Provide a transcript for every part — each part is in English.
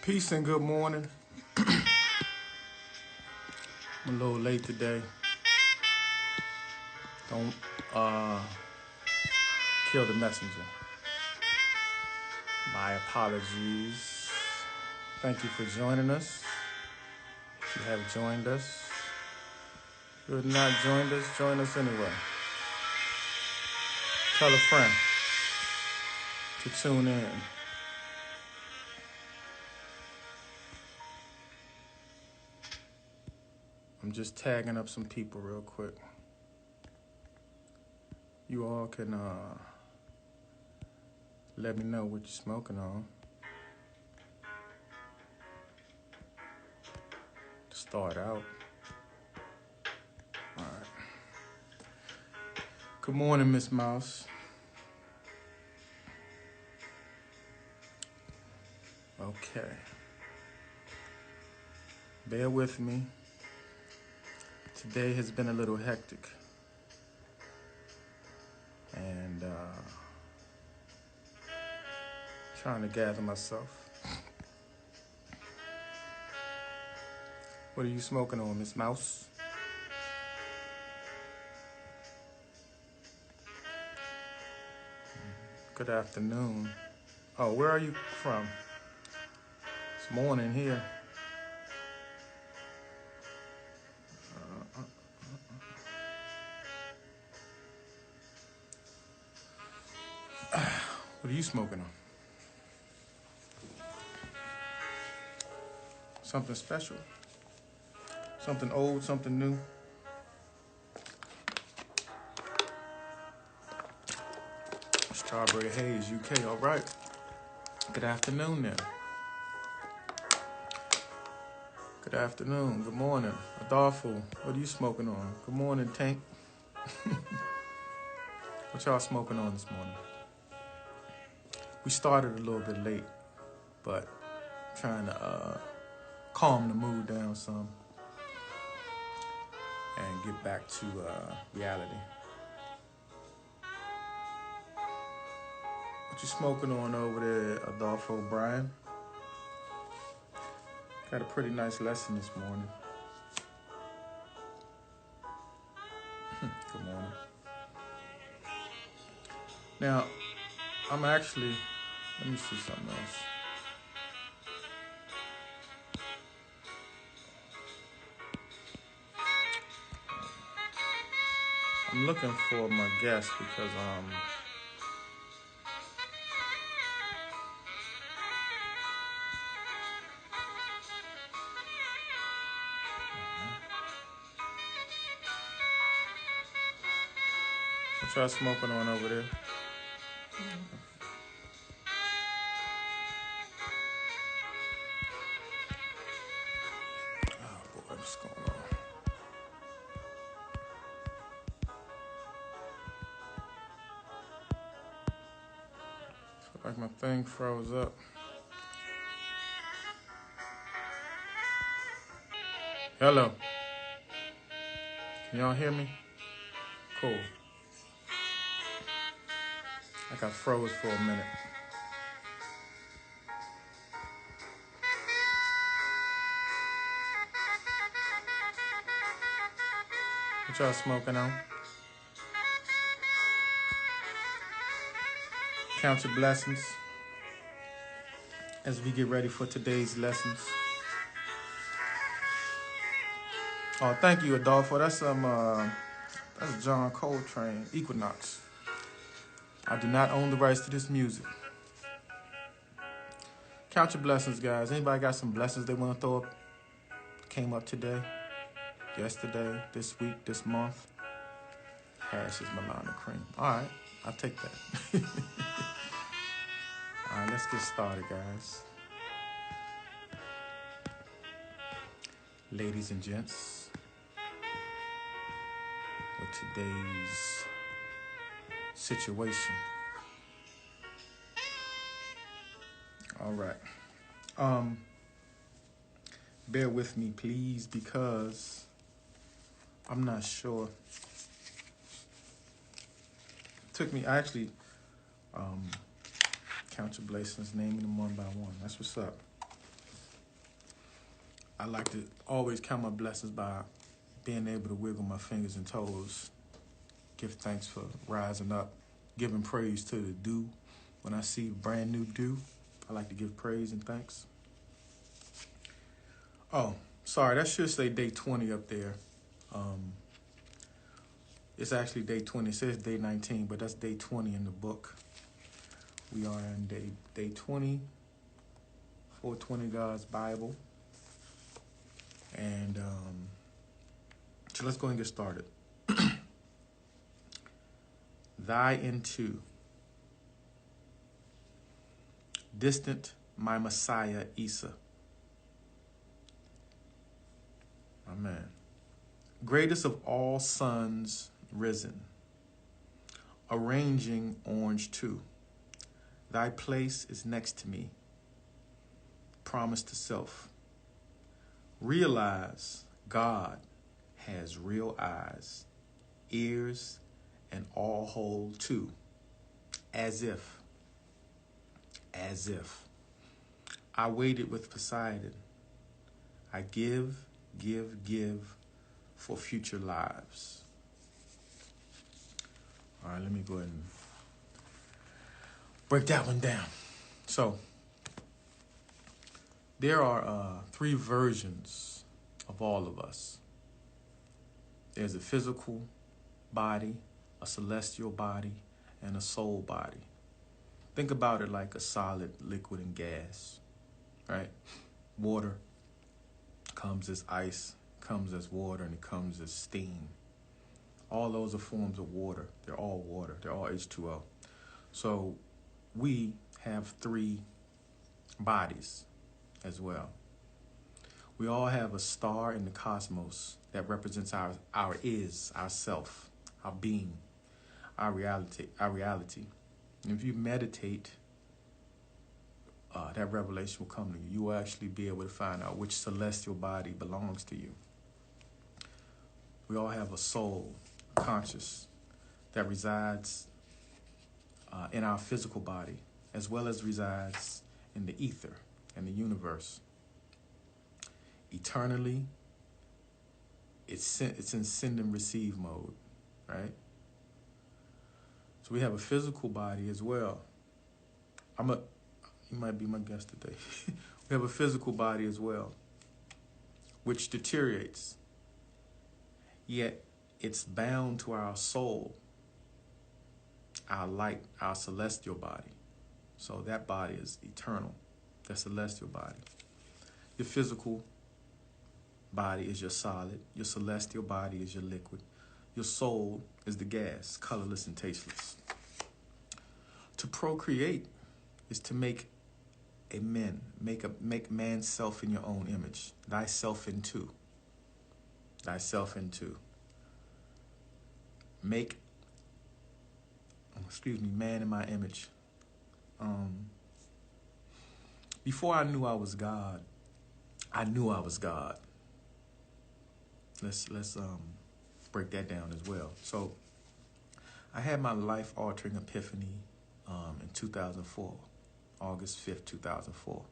Peace and good morning. I'm a little late today. Don't kill the messenger. My apologies. Thank you for joining us. If you have joined us, if you have not joined us, join us anyway. Tell a friend to tune in. I'm just tagging up some people real quick. You all can let me know what you're smoking on. To start out. All right. Good morning, Miss Mouse. Okay. Bear with me. Today has been a little hectic. And trying to gather myself. What are you smoking on, Miss Mouse? Good afternoon. Oh, where are you from? It's morning here. What are you smoking on? Something special? Something old, something new? Strawberry Haze, UK, all right. Good afternoon there. Good afternoon, good morning. Adolfo, what are you smoking on? Good morning, Tank. What y'all smoking on this morning? We started a little bit late, but trying to calm the mood down some and get back to reality. What you smoking on over there, Adolfo Brian? Got a pretty nice lesson this morning. Good morning. Now, I'm actually, let me see something else. I'm looking for my guest because what y'all smoking on over there? Oh boy, what's going on? Feel like my thing froze up. Hello. Can y'all hear me? Cool. I got froze for a minute. What y'all smoking on? Count your blessings as we get ready for today's lessons. Oh, thank you, Adolfo. That's John Coltrane, Equinox. I do not own the rights to this music. Count your blessings, guys. Anybody got some blessings they want to throw up? Came up today, yesterday, this week, this month? Hash is Milana cream. All right, I'll take that. All right, let's get started, guys. Ladies and gents, with today's situation. All right. Bear with me, please, because I'm not sure. It took me, I actually count your blessings, naming them one by one. That's what's up. I like to always count my blessings by being able to wiggle my fingers and toes, give thanks for rising up, giving praise to the dew. When I see brand new dew, I like to give praise and thanks. Oh, sorry, that should say day 20 up there. It's actually day 20. It says day 19, but that's day 20 in the book. We are in day 20, 420 God's Bible. And so let's go and get started. Thy into, distant my Messiah Isa. Amen. Greatest of all suns risen, arranging orange too. Thy place is next to me. Promise to self. Realize God has real eyes, ears, and all whole too. As if. I waited with Poseidon. I give for future lives. All right, let me go ahead and break that one down. So, there are 3 versions of all of us. There's a physical body, a celestial body, and a soul body. Think about it like a solid, liquid, and gas, right? Water comes as ice, comes as water, and it comes as steam. All those are forms of water. They're all water. They're all H2O. So we have 3 bodies as well. We all have a star in the cosmos that represents our self, our being, our reality. And if you meditate, that revelation will come to you. You will actually be able to find out which celestial body belongs to you. We all have a soul, a conscious, that resides in our physical body, as well as resides in the ether and the universe. Eternally, it's in send and receive mode, right? So we have a physical body as well. You might be my guest today. We have a physical body as well, which deteriorates. Yet it's bound to our soul, our light, our celestial body. So that body is eternal, the celestial body. Your physical body is your solid. Your celestial body is your liquid. Your soul is the gas, colorless and tasteless. To procreate is to make make man's self in your own image. Thyself into. Make, man in my image. Before I knew I was God, I knew I was God. Let's break that down as well. So I had my life-altering epiphany in 2004, August 5th, 2004.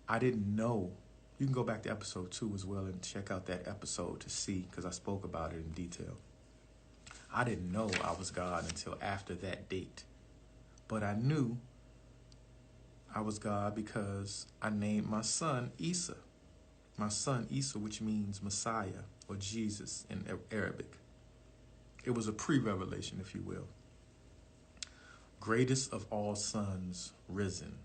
I didn't know. You can go back to episode 2 as well and check out that episode to see, because I spoke about it in detail. I didn't know I was God until after that date. But I knew I was God because I named my son Isa. My son Isa, which means Messiah or Jesus in Arabic. It was a pre-revelation, if you will. Greatest of all suns risen.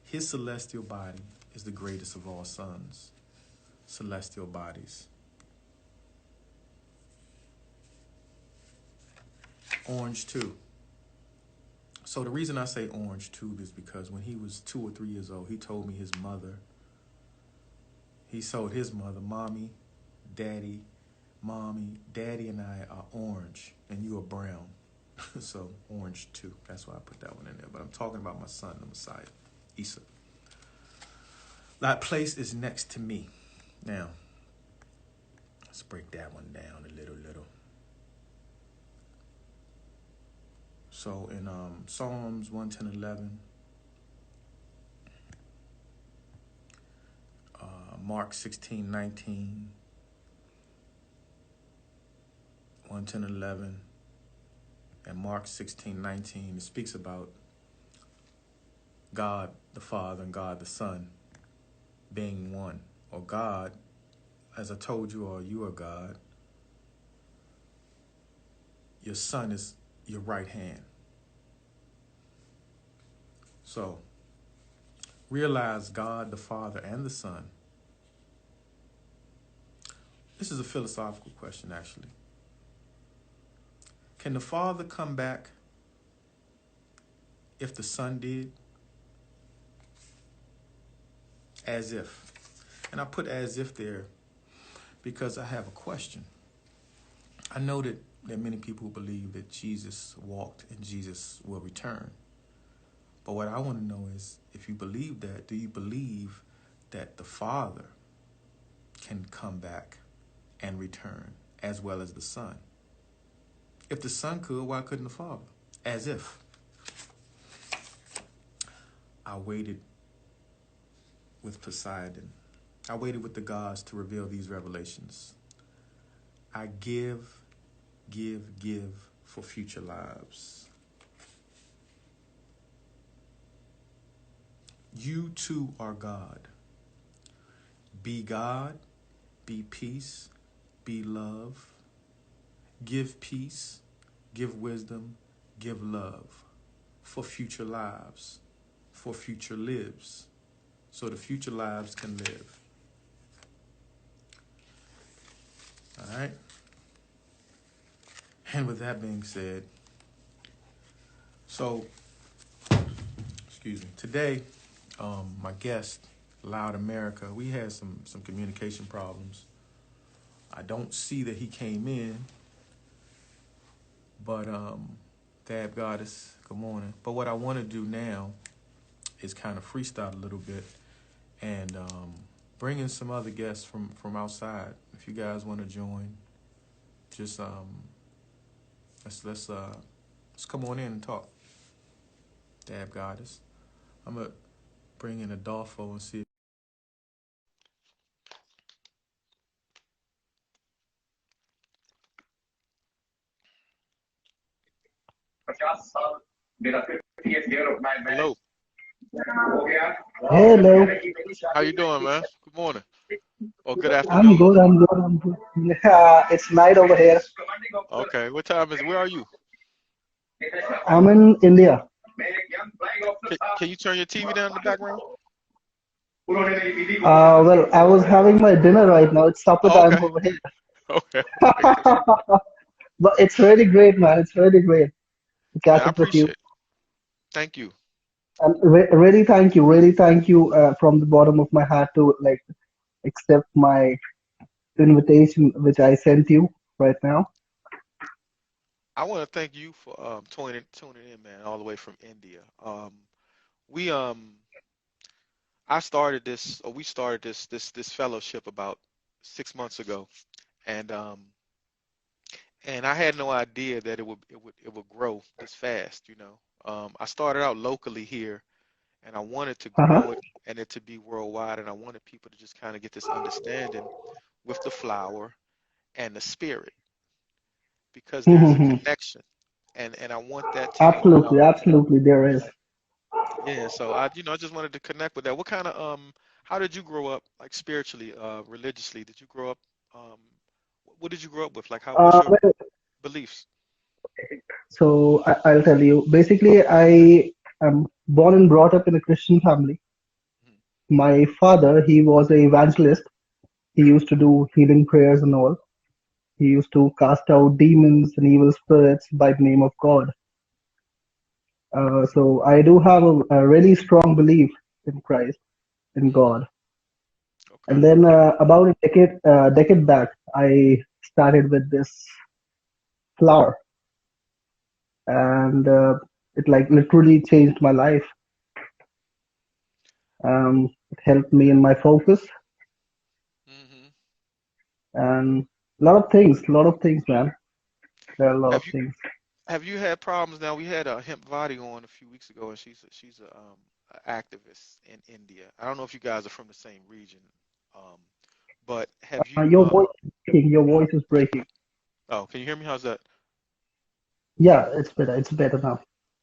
His celestial body is the greatest of all suns, celestial bodies. Orange too. So the reason I say orange too is because when he was 2 or 3 years old, he told me his mother, he told his mother, Mommy, Daddy and I are orange and you are brown. So orange too. That's why I put that one in there. But I'm talking about my son, the Messiah, Isa. That place is next to me. Now, let's break that one down a little. So in Psalms 110:11, Mark 16:19, 1, 10, 11, and Mark 16:19, it speaks about God the Father and God the Son being one, or God, as I told you, or you are God. Your Son is your right hand. So realize God the Father and the Son. This is a philosophical question, actually. Can the Father come back if the Son did? As if. And I put as if there because I have a question. I know that there are many people who believe that Jesus walked and Jesus will return. But what I want to know is, if you believe that, do you believe that the Father can come back and return as well as the Son? If the Son could, why couldn't the Father? As if. I waited with Poseidon. I waited with the gods to reveal these revelations. I give for future lives. You too are God. Be God, be peace, be love. Give peace, give wisdom, give love for future lives, for future lives, so the future lives can live. All right? And with that being said, so, excuse me, today, my guest, Loud America, we had some communication problems. I don't see that he came in, but Dab Goddess, good morning. But what I want to do now is kind of freestyle a little bit and bring in some other guests from outside. If you guys want to join, just let's come on in and talk. Dab Goddess, I'm gonna bring in Adolfo and see. Hello. Hello. How you doing, man? Good morning or good I'm afternoon. good. I'm good. I'm good. It's night over here. Okay. What time is it? Where are you? I'm in India. Can you turn your TV down in the background? Well, I was having my dinner right now. It's supper Oh, time okay. over here. Okay. Okay. Good. But it's really great, man. It's really great to Man, catch I up with you. appreciate it. Thank you. And really thank you from the bottom of my heart to like accept my invitation, which I sent you right now. I want to thank you for tuning in, man, all the way from India. We I started this, or we started this fellowship about 6 months ago, and I had no idea that it would grow this fast. I started out locally here, and I wanted to Uh-huh. grow it and it to be worldwide, and I wanted people to just kind of get this understanding with the flower and the spirit, because there's a connection, and I want that to be Absolutely, absolutely, there is. yeah. So I just wanted to connect with that. What kind of how did you grow up, like spiritually, religiously? Did you grow up um what did you grow up with? Like, what's your Well, beliefs? so I'll tell you. Basically, I am born and brought up in a Christian family. Mhm. My father, he was an evangelist. He used to do healing prayers and all. He used to cast out demons and evil spirits by the name of God. So I do have a really strong belief in Christ, in Mhm. God. Okay. And then about a decade back, I started with this flower, and it like literally changed my life. It helped me in my focus Mhm. and a lot of things, man. There are a lot of Have you things. have you had problems? Now we had Hemp Vadi on a few weeks ago, and she's a activist in India. I don't know if you guys are from the same region. Um, but have you? Your voice is breaking. Your voice is breaking. Oh, can you hear me? How's that? Yeah, it's better. It's better now.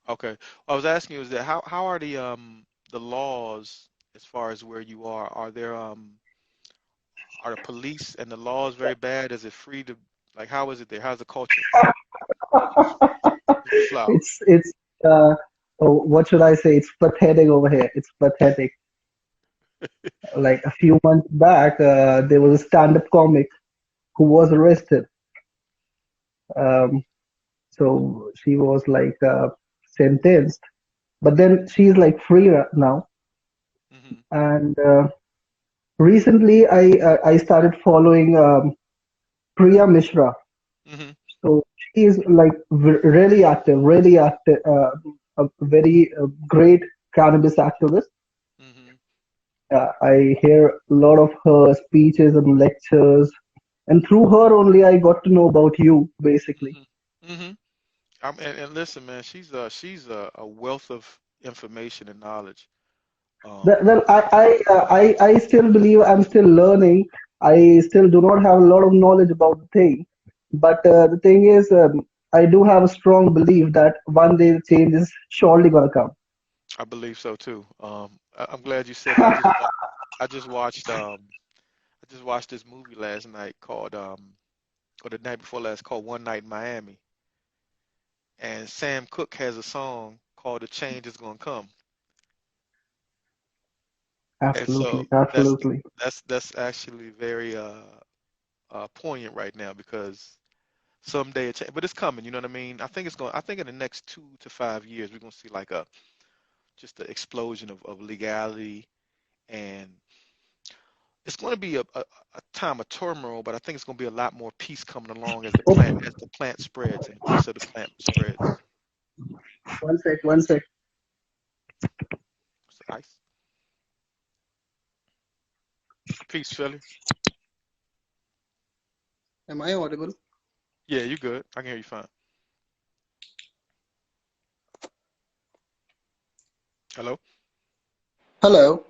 Okay. What I was asking you is that how are the laws as far as where you are there are the police and the laws very bad? Is it free to like how is it there? How's the culture? With the flower. It's uh oh, what should I say? It's pathetic over here. It's pathetic. Like a few months back, there was a stand-up comic who was arrested. Um, so she was like sentenced, but then she's like free now. Hmm. And recently, I started following Priya Mishra. Hmm. So she is like really active, a very great cannabis activist. Hmm. I hear a lot of her speeches and lectures, and through her only I got to know about you, basically. Hmm. Hmm. And listen, man, she's a wealth of information and knowledge. Um, Well, I still believe I'm still learning. I still do not have a lot of knowledge about the thing, but the thing is, I do have a strong belief that one day the change is surely gonna come. I believe so too. I'm glad you said that. I just watched this movie last night called or the night before last called One Night in Miami, and Sam Cooke has a song called "The Change Is Gonna Come," and so Absolutely, that's absolutely. that's actually very poignant right now because someday it change, but it's coming. You know what I mean? I think in the next 2 to 5 years we're gonna see like a just an explosion of legality, and it's going to be a time of turmoil, but I think it's going to be a lot more peace coming along as the plant spreads and the peace of the plant spreads. One sec, one sec. It's ice. Peace, Philly. Am I audible? Yeah, you good. I can hear you fine. Hello? Hello.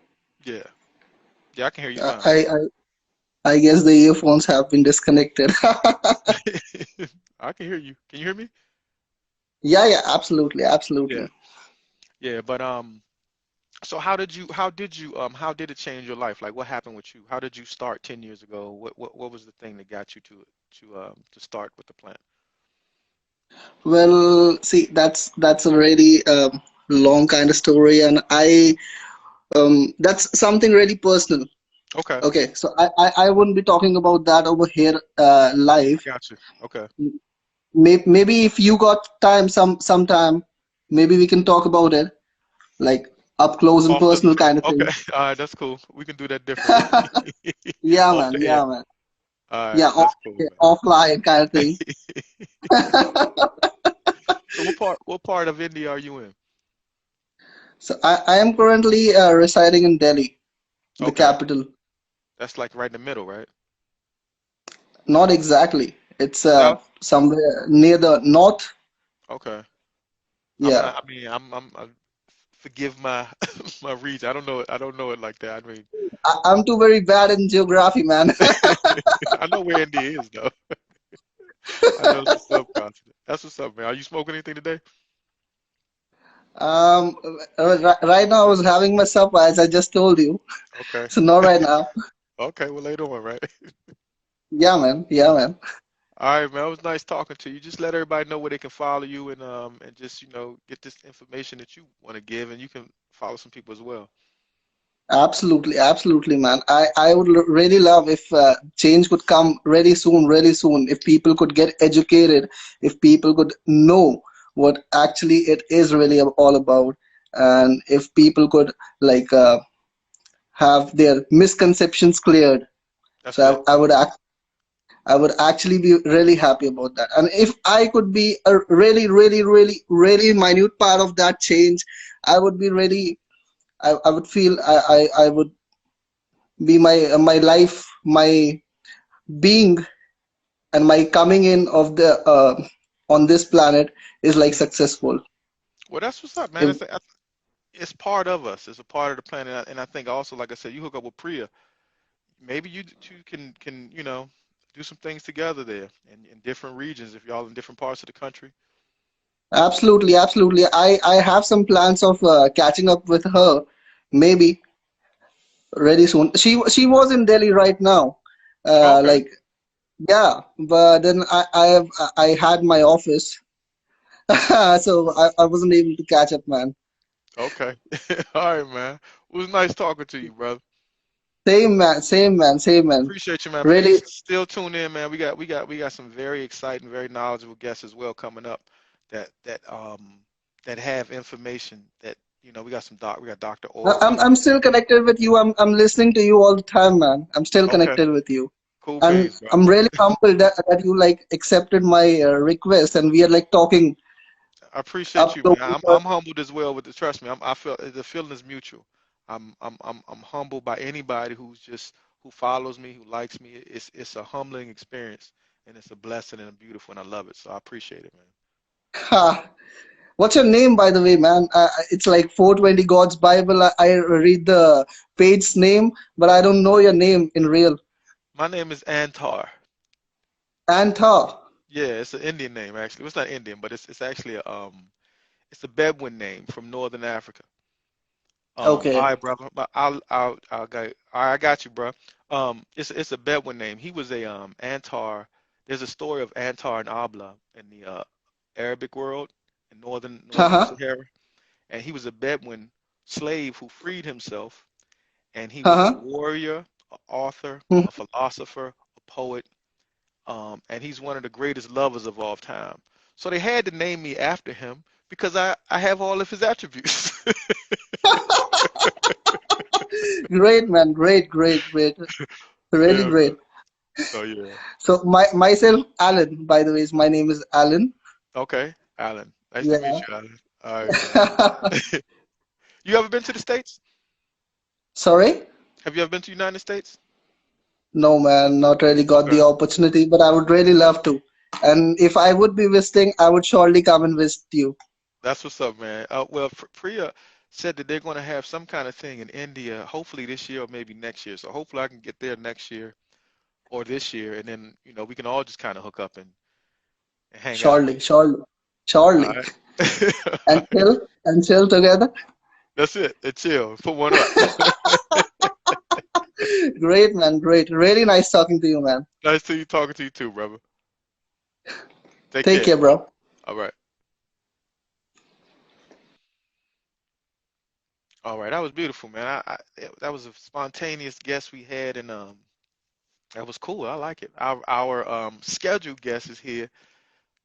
Yeah. Yeah, I can hear you Uh, fine. I, I I guess the earphones have been disconnected. I can hear you. Can you hear me? Yeah, yeah, absolutely, Yeah. absolutely. Yeah, but so how did it change your life? Like what happened with you? How did you start 10 years ago? What was the thing that got you to start with the plant? Well, see, that's a really long kind of story, and I that's something really personal. Okay. Okay, so I wouldn't be talking about that over here I live. got you. Okay. Maybe if you got time, sometime, maybe we can talk about it, like up close and Off the personal kind of okay. thing. All right, that's cool. We can do that differently. Yeah, Off man. the air. Yeah, man. All right, Yeah, that's cool, offline kind of thing. man. So what part of India are you in? So I am currently residing in Delhi, the Okay. capital. That's like right in the middle, right? Not exactly. It's South? somewhere near the north. Okay. I'm Yeah. not, I mean, I'm forgive my my region. I don't know it like that. I mean, I'm too very bad in geography, man. I know where India is though. I know it's a subcontinent. That's what's up, man. Are you smoking anything today? Um, right now I was having my supper, as I just told you. Okay. So not right now. Okay, well later on, right? Yeah, man. Yeah, man. All right, man. It was nice talking to you. Just let everybody know where they can follow you and just, get this information that you want to give and you can follow some people as well. Absolutely, absolutely, man. I would really love if change could come really soon, really soon. If people could get educated, if people could know what actually it is really all about, and if people could like have their misconceptions cleared. That's it. So I would actually be really happy about that. And if I could be a really, really, really, really minute part of that change, I would be really. I would feel I would be my life, my being, and my coming in of the on this planet is like Hmm. successful. Well, that's what's up, man. If, It's part of us. It's a part of the planet. And I think also, like I said, you hook up with Priya. maybe you two can do some things together there in different regions if y'all in different parts of the country. Absolutely, absolutely. I have some plans of catching up with her, maybe really soon. She was in Delhi right now. Okay. Like yeah, but then I had my office, so I wasn't able to catch up, man. Okay. All right, man. It was nice talking to you, brother. Same man, same man, same man. Appreciate you, man. Really, Please still tune in, man. We got some very exciting, very knowledgeable guests as well coming up that have information that we got we got Dr. I'm Orton. I'm still connected with you. I'm listening to you all the time, man. I'm still Okay. connected with you, Cool and beans, bro. I'm really humbled that you like accepted my request, and we are like talking I appreciate up you, man. to. I'm humbled as well, but trust me, I feel the feeling is mutual. I'm humbled by anybody who follows me, who likes me. It's a humbling experience, and it's a blessing and a beautiful, and I love it. So I appreciate it, man. Ha. What's your name, by the way, man? It's like 420 God's Bible. I read the page's name, but I don't know your name in real. My name is Antar. Anta. Yeah, it's an Indian name actually. Well, it's not Indian, but it's actually it's a Bedouin name from Northern Africa. All Okay. right, brother. But I got you, bro. It's a Bedouin name. He was a Antar. There's a story of Antar and Abla in the Arabic world in northern Haha. Sahara, and he was a Bedouin slave who freed himself, and he was a Haha. warrior, an author, a philosopher, a poet, and he's one of the greatest lovers of all time. So they had to name me after him because I have all of his attributes. Great, man. Great, great, great. Really Yeah, man. great. So yeah. So myself, Alan, by the way, is my name is Alan. Okay, Alan. Nice to meet Yeah. you, Alan. All right, man. You ever been to the States? Sorry? Have you ever been to the United States? No, man, not really got Okay, the opportunity, but I would really love to. And if I would be visiting, I would surely come and visit you. that's what's up, man. Well, Priya said that they're going to have some kind of thing in India, hopefully this year or maybe next year. So hopefully I can get there next year or this year, and then we can all just kind of hook up and hang out. Surely, surely, All surely. right. And chill together. That's it. And chill. Put one up. Great, man, great. Really nice talking to you, man. Nice to you talking to you too, brother. Take Take care. care, bro. All right. All right. That was beautiful, man. That was a spontaneous guest we had, and that was cool. I like it. Our scheduled guest is here.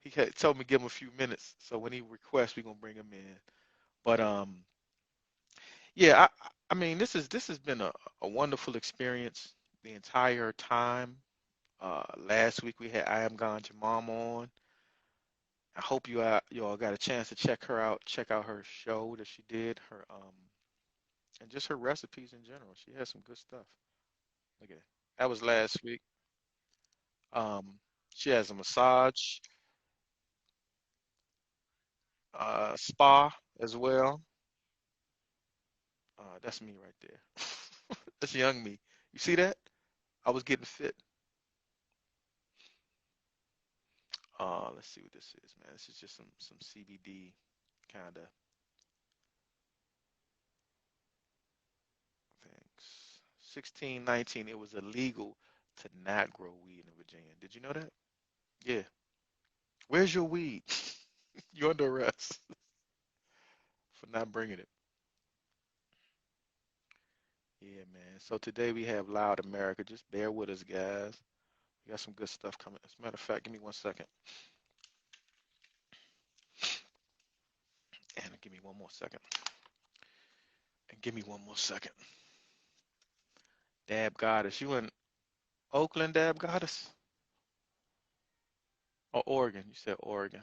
He had told me to give him a few minutes, so when he requests, we're gonna bring him in. But yeah, I mean, this has been a wonderful experience the entire time. Last week we had I Am Gone Your Mom on. I hope you all got a chance to check her out. Check out her show that she did. Her and just her recipes in general. She has some good stuff. Look at that. That was last week. She has a massage, spa as well. That's me right there. That's young me. You see that? I was getting fit. Let's see what this is, man. This is just some CBD kind of things. 1619, it was illegal to not grow weed in Virginia. Did you know that? Yeah. Where's your weed? You're under arrest for not bringing it. Yeah, man. So today we have Loud America. Just bear with us, guys. We got some good stuff coming. As a matter of fact, give me 1 second. And give me one more second. And give me 1 more second. Dab Goddess. You in Oakland, Dab Goddess? Or Oregon? You said Oregon.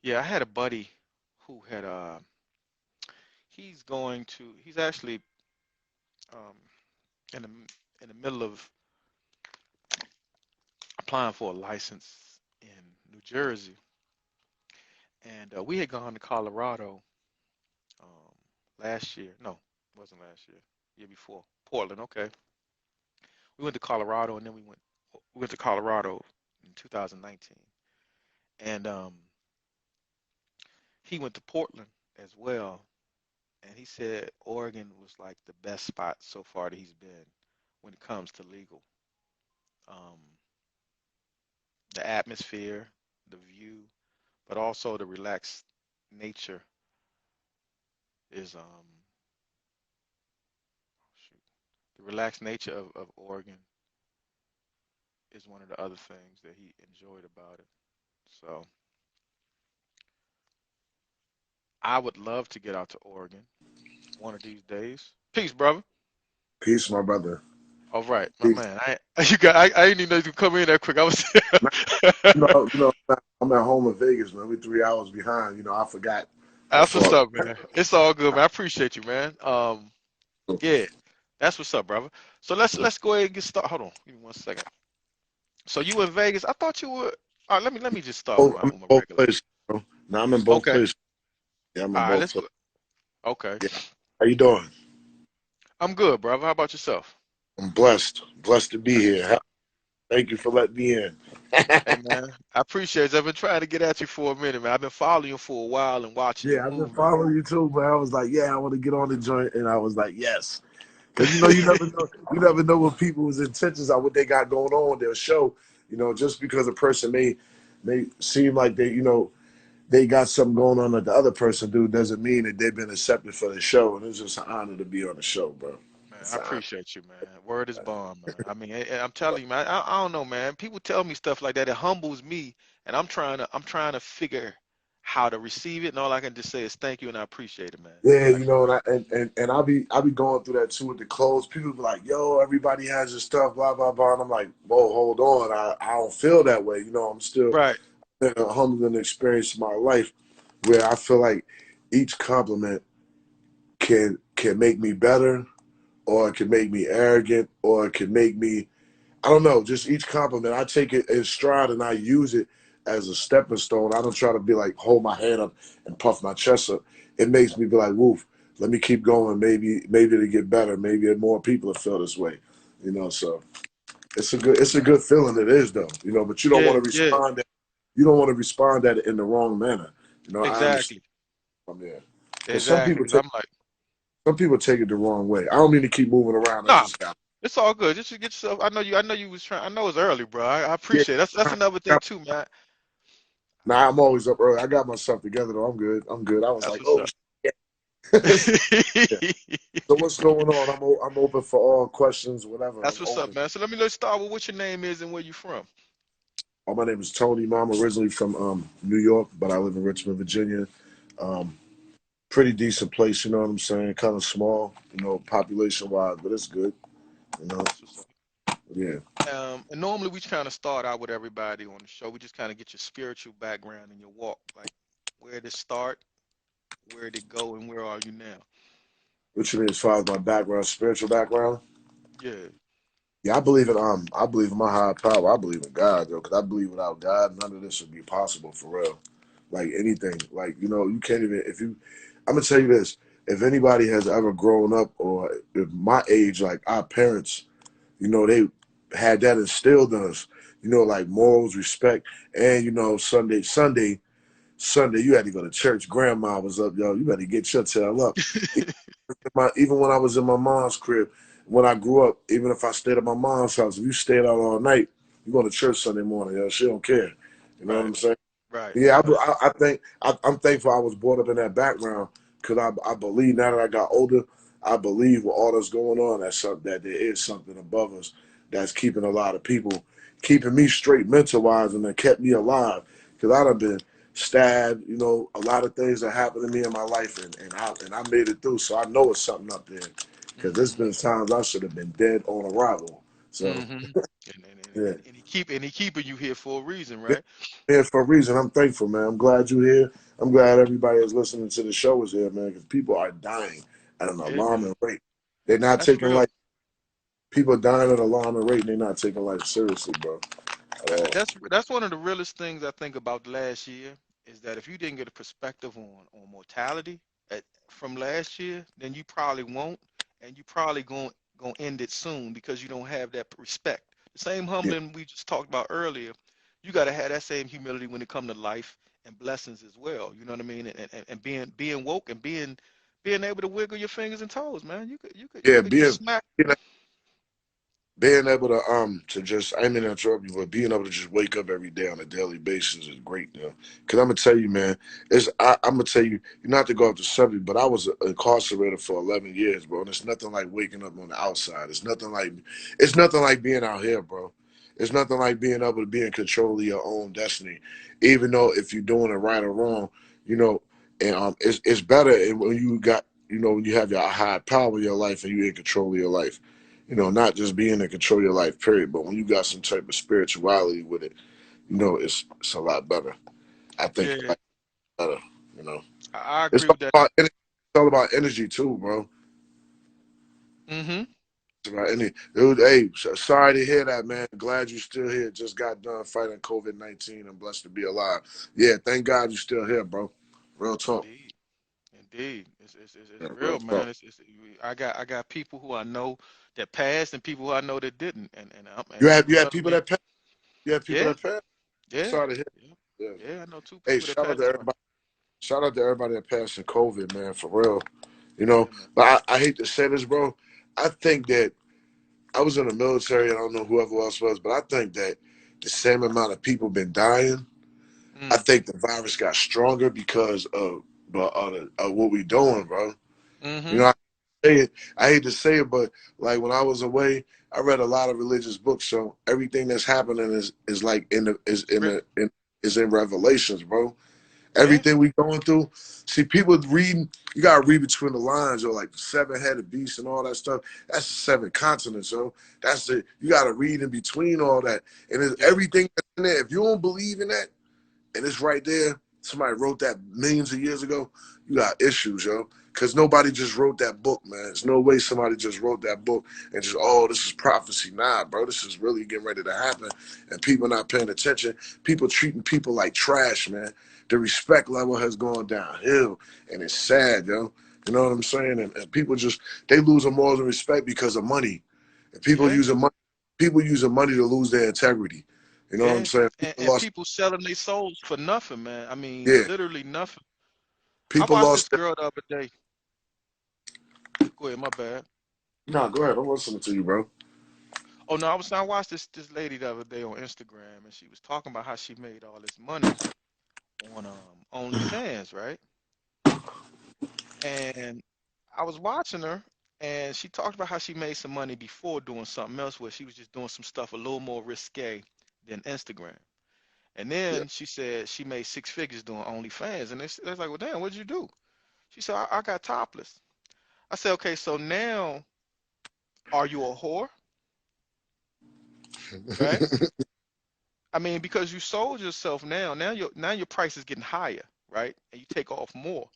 Yeah, I had a buddy who had he's actually um in the middle of applying for a license in New Jersey. And we had gone to Colorado um last year. No, it wasn't last year. Year before. Portland. Okay. We went to Colorado, and then we went to Colorado in 2019, and he went to Portland as well, and he said Oregon was like the best spot so far that he's been when it comes to legal. Um, the atmosphere, the view, but also the relaxed nature is shoot, the relaxed nature of Oregon is one of the other things that he enjoyed about it. So I would love to get out to Oregon one of these days. Peace, brother. Peace, my brother. All right, my Peace. man. I didn't even know you could come in that quick. I was Man, I'm at home in Vegas, man. We're 3 hours behind. I forgot how That's what's far. up, man. It's all good, man. I appreciate you, man. Yeah, that's what's up, brother. So let's go ahead and get started. Hold on, give me 1 second. So you in Vegas? I thought you were. All right, let me just start with Oh, my I'm in with my both regular. places, bro. Now I'm in both Okay. places. Yeah, I'm in All right, both let's places. go. Okay. Yeah. How you doing? I'm good, brother. How about yourself? I'm blessed. Blessed to be That's what's here. up. Thank you for letting me in. Hey, man, I appreciate it. I've been trying to get at you for a minute, man. I've been following you for a while and watching your Yeah, I've been movement. following you too, but I was like, yeah, I want to get on the joint, and I was like, yes, because you never know what people's intentions are, what they got going on. They'll show, just because a person may seem like they got something going on that the other person do doesn't mean that they've been accepted for the show. And it's just an honor to be on the show, bro. Man, I It's an honor. appreciate you, man. Word is bond, man. I mean, I'm telling you, man. I don't know, man. People tell me stuff like that. It humbles me, and I'm trying to figure how to receive it, and all I can just say is thank you, and I appreciate it, man. Yeah, I truly. and I'll be going through that too with the clothes. People be like, "Yo, everybody has your stuff, blah blah blah." And I'm like, "Whoa, hold on, I don't feel that way." I'm still Right. in a humbling experience in my life where I feel like each compliment can make me better, or it can make me arrogant, or it can make me, I don't know, just each compliment. I take it in stride and I use it as a stepping stone. I don't try to be like, hold my hand up and puff my chest up. It makes me be like, woof, let me keep going. Maybe to get better. Maybe more people will feel this way. So it's a good feeling. It is though. But you don't Yeah. want to Yeah. respond that you don't want to respond that in the wrong manner. I understand. Exactly. Yeah. Because Exactly. Because I'm like, some people take it the wrong way. I don't mean to keep moving around. I nah, just got it's all good. Just to get yourself. I know you was trying. I know it's early, bro. I yeah. appreciate it. That's another thing too, man. Nah, I'm always up early. I got myself together though. I'm good. I'm good. I was That's like, what's oh up. shit. Yeah. So what's going on? I'm open for all questions, whatever. That's I'm what's up, open. man. So let's start with what your name is and where you from. Oh, my name is Tony. I'm originally from New York, but I live in Richmond, Virginia. Um, Pretty decent place, you know what I'm saying? Kind of small, population wise, but it's good, you know. That's what's up. Yeah. And normally we kind of start out with everybody on the show. We just kind of get your spiritual background and your walk, like where did it start, where did it go, and where are you now? What you mean as far as my background, spiritual background? Yeah. Yeah, I believe in my higher power. I believe in God, though, because I believe without God, none of this would be possible for real. Like anything, like you can't even if you. I'm gonna tell you this: if anybody has ever grown up, or if my age, like our parents, they had that instilled in us. Like morals, respect, and Sunday, you had to go to church. Grandma was up, yo. You better get your tail up. Even when I was in my mom's crib, when I grew up, even if I stayed at my mom's house, if you stayed out all night, you going to church Sunday morning, yo. She don't care. You know what Right. I'm saying? Right. Yeah, Right. I think I'm thankful I was brought up in that background because I believe now that I got older, I believe with all that's going on that there is something above us that's keeping a lot of people, keeping me straight mental wise, and that kept me alive because I'd have been stabbed, a lot of things that happened to me in my life, and I made it through, so I know it's something up there because there's Mm-hmm. been times I should have been dead on arrival. So Mm-hmm. yeah. And he keeping you here for a reason, Yeah, right? here for a reason. I'm thankful, man. I'm glad you're here. I'm glad everybody that's listening to the show is here, man, because people are dying at an Yeah, man. alarming rate. They're not That's taking real. life. People are dying at an alarming rate, and they're not taking life seriously, bro, at all. That's one of the realest things I think about last year is that if you didn't get a perspective on mortality from last year, then you probably won't, and you probably going gonna end it soon because you don't have that respect. The same Yeah, humbling we just talked about earlier, you gotta have that same humility when it comes to life and blessings as well. You know what I mean? And being woke and being able to wiggle your fingers and toes, man. You yeah, could just smack. being able to just, I mean, interrupt you, but being able to just wake up every day on a daily basis is great, you know. Because I'm gonna tell you, man, I'm gonna tell you, not to go off the subject, but I was incarcerated for 11 years, bro. And it's nothing like waking up on the outside. It's nothing like being out here, bro. It's nothing like being able to be in control of your own destiny, even though if you're doing it right or wrong, you know. And it's better when you got, when you have your high power in your life and you're in control of your life, not just being in control of your life, period, but when you got some type of spirituality with it, it's a lot better. I think it's Yeah, like better, you know. I It's agree all with that. about energy. It's all about energy too, bro. Mm-hmm. It's about energy. Dude, hey, sorry to hear that, man. Glad you still here. Just got done fighting COVID-19 and blessed to be alive. Yeah, thank God you still here, bro. Real talk. Indeed. Indeed, it's Yeah, real real, talk. man. I got people who I know that passed and people who I know that didn't, You and had you you know had what I people mean. that passed. You had people Yeah, that passed. yeah, Sorry to hear. yeah, Yeah. yeah. I know two Hey, people that passed away. shout out to everybody that passed in COVID, man, for real. You know, Yeah, man. but I hate to say this, bro. I think that I was in the military. I don't know whoever else was, but I think that the same amount of people been dying. I Mm, think the virus got stronger because of what we doing, bro. You mm-hmm. know, I hate to say it, but like when I was away, I read a lot of religious books. So everything that's happening is like is in Revelations, bro. Yeah, Everything we going through. See, people reading, you gotta read between the lines, or like the seven-headed beast and all that stuff. That's the seven continents, yo. That's it. You gotta read in between all that. And it's yeah, everything that's in there. If you don't believe in that, and it's right there. Somebody wrote that millions of years ago. You got issues, yo. Because nobody just wrote that book, man. There's no way somebody just wrote that book and just, oh, this is prophecy. Nah, bro, this is really getting ready to happen. And people not paying attention. People treating people like trash, man. The respect level has gone downhill. And it's sad, yo. You know what I'm saying? And people just, they lose their morals and respect because of money. And yeah, people using money to lose their integrity. You know what I'm yeah. saying? And people selling their souls for nothing, man. I mean, Yeah, literally nothing. I people watched this lost. girl the other day. Go ahead, my bad. No, go ahead. I'm listening to you, bro. Oh no, I watched this lady the other day on Instagram, and she was talking about how she made all this money on OnlyFans, right? And I was watching her, and she talked about how she made some money before doing something else, where she was just doing some stuff a little more risque than Instagram. And Yeah. then she said she made six figures doing OnlyFans, and they was like, "Well, damn, what'd you do?" She said, "I got topless." I said, "Okay, so now are you a whore, right?" I mean, because you sold yourself now your price is getting higher, right? And you take off more.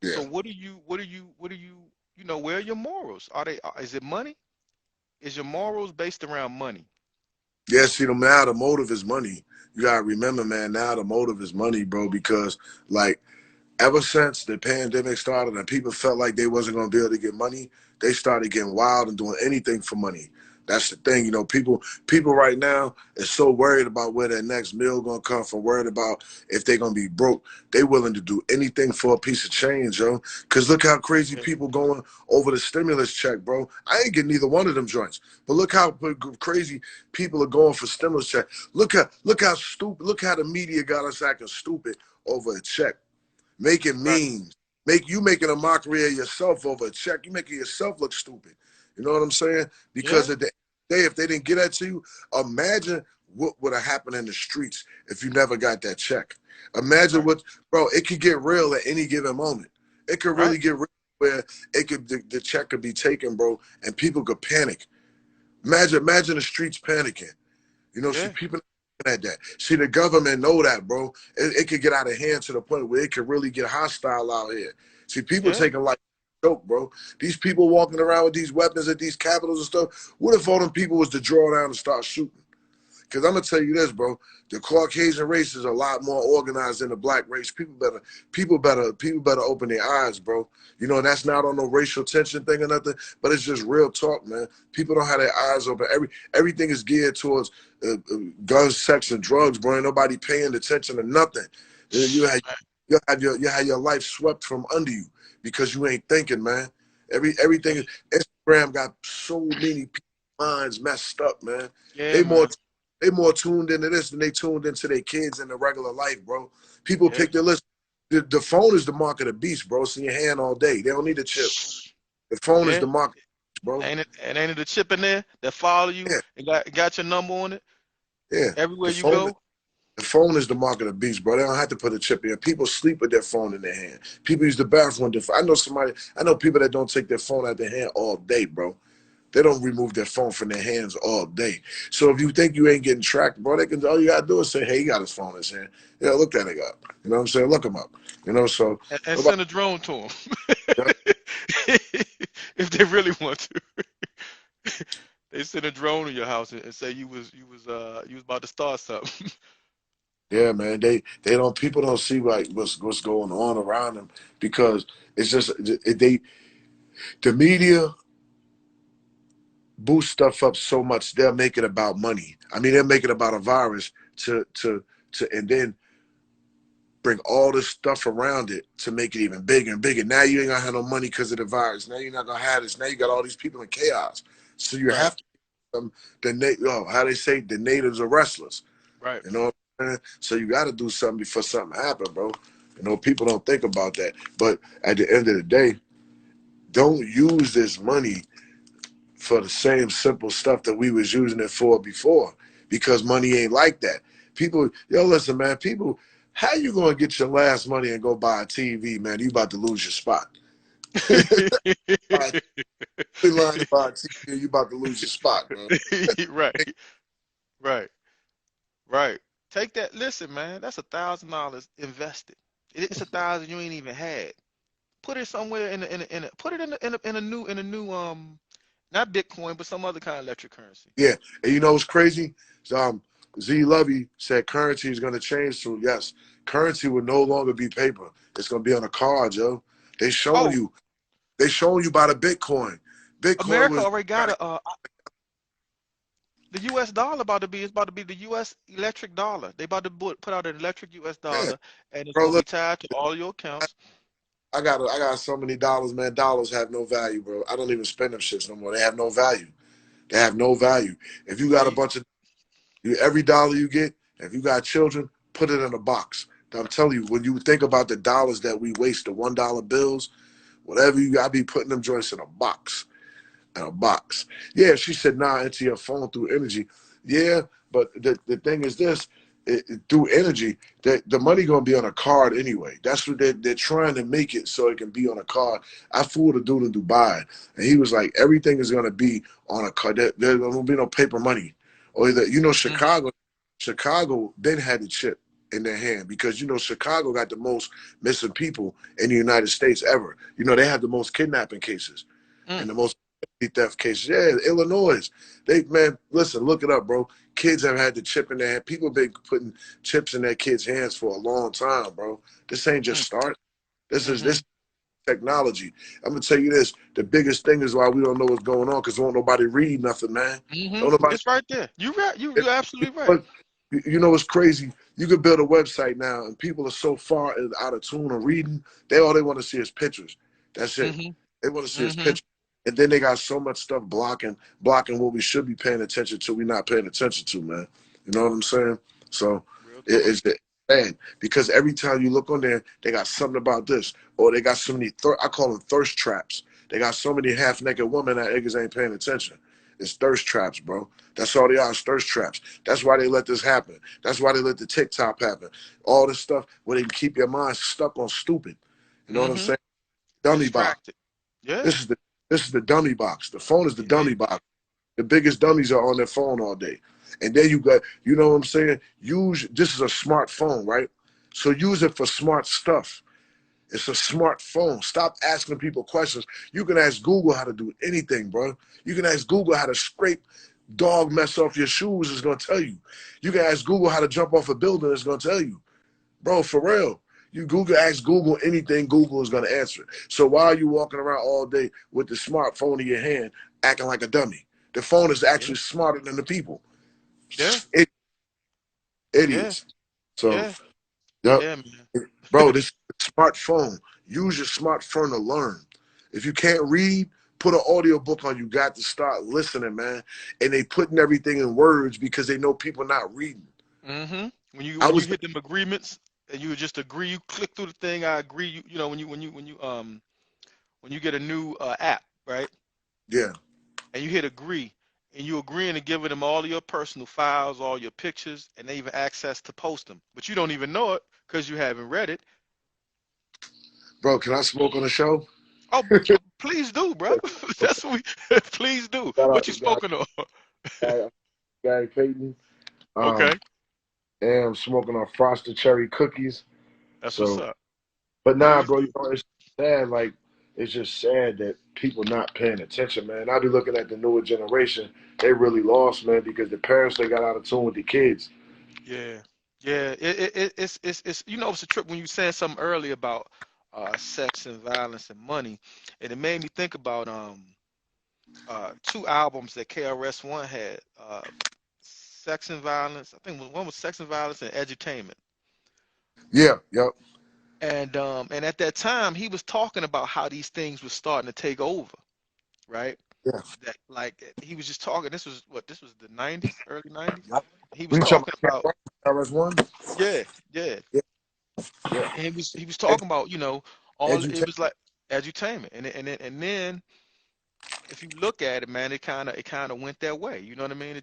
Yeah. So where are your morals? Is it money? Is your morals based around money? Yeah, see, now the motive is money. You gotta remember, man, now the motive is money, bro, because like ever since the pandemic started and people felt like they wasn't going to be able to get money, they started getting wild and doing anything for money. That's the thing, people right now is so worried about where their next meal gonna come from, worried about if they're gonna be broke. They willing to do anything for a piece of change, yo. Cause look how crazy Yeah, people going over the stimulus check, bro. I ain't getting neither one of them joints. But look how crazy people are going for stimulus check. Look how stupid, look how the media got us acting stupid over a check, making right. memes, making a mockery of yourself over a check. You making yourself look stupid. You know what I'm saying? Because Yeah, at the end of the day, if they didn't get that to you, imagine what would have happened in the streets if you never got that check. Imagine right, what, bro. It could get real at any given moment. It could right. really get real where the check could be taken, bro, and people could panic. Imagine the streets panicking. See, Yeah, people at that. See, the government know that, bro. It could get out of hand to the point where it could really get hostile out here. See, people yeah, taking like joke, bro. These people walking around with these weapons at these capitals and stuff. What if all them people was to draw down and start shooting? Because I'm gonna tell you this, bro. The Caucasian race is a lot more organized than the black race. People better open their eyes, bro. You know, and that's not on no racial tension thing or nothing, but it's just real talk, man. People don't have their eyes open. Everything is geared towards guns, sex, and drugs, bro. Ain't nobody paying attention to nothing. You have your life swept from under you because you ain't thinking, man. Everything is Instagram got so many people's minds messed up, man. Yeah, They more tuned into this than they tuned into their kids in the regular life, bro. People yeah. pick their list. The phone is the mark of the beast, bro. It's in your hand all day. They don't need a chip. The phone is Yeah. the mark of the beast, bro. Ain't it a chip in there that follow you Yeah. and got your number on it Yeah. everywhere you go? The phone is the mark of the beast, bro. They don't have to put a chip in. People sleep with their phone in their hand. People use the bathroom. I know people that don't take their phone out their hand all day, bro. They don't remove their phone from their hands all day. So if you think you ain't getting tracked, bro, all you gotta do is say, hey, he got his phone in his hand. Yeah, look that nigga up. You know what I'm saying? Look him up. You know, so And send a drone to him if they really want to. They send a drone to your house and say you was about to start something. yeah, man. People don't see like what's going on around them because it's just the media boost stuff up so much they'll make it about money. I mean, they'll make it about a virus to and then bring all this stuff around it to make it even bigger and bigger. Now you ain't gonna have no money because of the virus. Now you're not gonna have this. Now you got all these people in chaos. So you Right. have to how they say the natives are restless. Right. You know what I'm saying? So you gotta do something before something happens, bro. You know, people don't think about that. But at the end of the day, don't use this money for the same simple stuff that we was using it for before, because money ain't like that. People, listen, man, how you gonna get your last money and go buy a TV, man? You about to lose your spot. You lying to buy a TV, you about to lose your spot, man. Right. Take that. Listen, man, that's $1,000 invested. It's $1,000 you ain't even had. Put it somewhere put it in a new not Bitcoin, but some other kind of electric currency. Yeah, and you know what's crazy? Z Lovey said currency is going to change. So yes, currency will no longer be paper. It's going to be on a card, yo. They showing you by the Bitcoin. America already got the U.S. dollar about to be the U.S. electric dollar. They about to put out an electric U.S. dollar, and it's going to be tied to all your accounts. I got so many dollars, man. Dollars have no value, bro. I don't even spend them shits no more. They have no value. They have no value. If you got a bunch of every dollar you get, if you got children, put it in a box. I'm telling you, when you think about the dollars that we waste, the $1 bills, whatever you got, be putting them joints in a box. Yeah, she said, nah, into your phone through energy. Yeah, but the thing is this, through energy, the money going to be on a card anyway. That's what they're trying to make it so it can be on a card. I fooled a dude in Dubai, and he was like, everything is going to be on a card. There's going to be no paper money. Or Chicago then had the chip in their hand because, Chicago got the most missing people in the United States ever. They have the most kidnapping cases and the most theft cases. Yeah, Illinois. Listen, look it up, bro. Kids have had the chip in their hand. People have been putting chips in their kids' hands for a long time, bro. This ain't just start. This technology. I'm gonna tell you this: the biggest thing is why we don't know what's going on because won't nobody read nothing, man. It's right there. You're absolutely right. But you know what's crazy? You could build a website now, and people are so far out of tune of reading. All they want to see is pictures. That's it. They want to see is pictures. And then they got so much stuff blocking what we should be paying attention to. We're not paying attention to, man. You know what I'm saying? So it's bad because every time you look on there, they got something about this, or they got so many. I call them thirst traps. They got so many half-naked women that niggas ain't paying attention. It's thirst traps, bro. That's all they are. It's thirst traps. That's why they let this happen. That's why they let the TikTok happen. All this stuff where they can keep your mind stuck on stupid. You know what I'm saying? Dummy box. Yeah. This is the dummy box. The phone is the dummy box. The biggest dummies are on their phone all day. And then you got, you know what I'm saying? This is a smartphone, right? So use it for smart stuff. It's a smartphone. Stop asking people questions. You can ask Google how to do anything, bro. You can ask Google how to scrape dog mess off your shoes, it's gonna tell you. You can ask Google how to jump off a building, it's gonna tell you. Bro, for real. You ask Google anything, Google is gonna answer it. So why are you walking around all day with the smartphone in your hand acting like a dummy? The phone is actually smarter than the people. Yeah. Idiots. So Yeah. yep. Yeah, man. Bro, this smartphone. Use your smartphone to learn. If you can't read, put an audio book on. You got to start listening, man. And they putting everything in words because they know people not reading. Mm-hmm. When you I was hit them agreements and you just agree, you click through the thing. I agree. You know when you get a new app, right? yeah. And you hit agree, and you agreeing to giving them all of your personal files, all your pictures, and they even access to post them, but you don't even know it because you haven't read it. Bro, can I smoke on the show? Oh, please do, bro. That's what we. Please do. Shout What out you to guy, smoking on? Gary Payton. Okay, And I'm smoking on frosted cherry cookies. that's what's So, up. but nah, Please bro, do. you know, it's sad. Like, it's just sad that people not paying attention, man. I be looking at the newer generation. They really lost, man, because the parents, they got out of tune with the kids. Yeah, yeah. It's you know it's a trip when you said something earlier about sex and violence and money, and it made me think about two albums that KRS-One had. Sex and Violence. I think one was Sex and Violence and Edutainment. Yeah, yep. And at that time he was talking about how these things were starting to take over, right? Yeah. That like he was just talking. This was the 90s, early 90s. Yep. He was We talking talking about about KRS-One? yeah, yeah. Yeah, yeah. And he was talking about, you know, all it Education. was like edutainment. And then if you look at it, man, it kind of went that way. You know what I mean?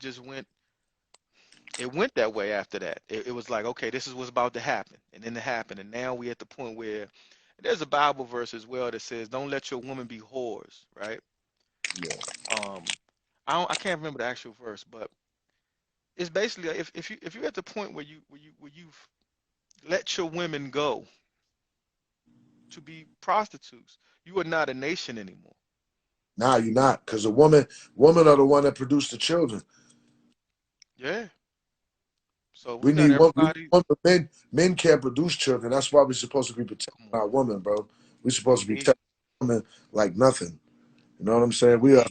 It went that way after that. It was like, okay, this is what's about to happen. And then it happened. And now we at the point where there's a Bible verse as well that says, don't let your woman be whores, right? Yeah. I can't remember the actual verse, but it's basically if you're at the point where you've let your women go to be prostitutes, you are not a nation anymore. Nah, you're not, because the woman are the one that produced the children. Yeah. So We we got need one. everybody. Men can't produce children. That's why we're supposed to be protecting Come our on. women, bro. We're supposed We to be need. protecting women like nothing. You know what I'm saying? We are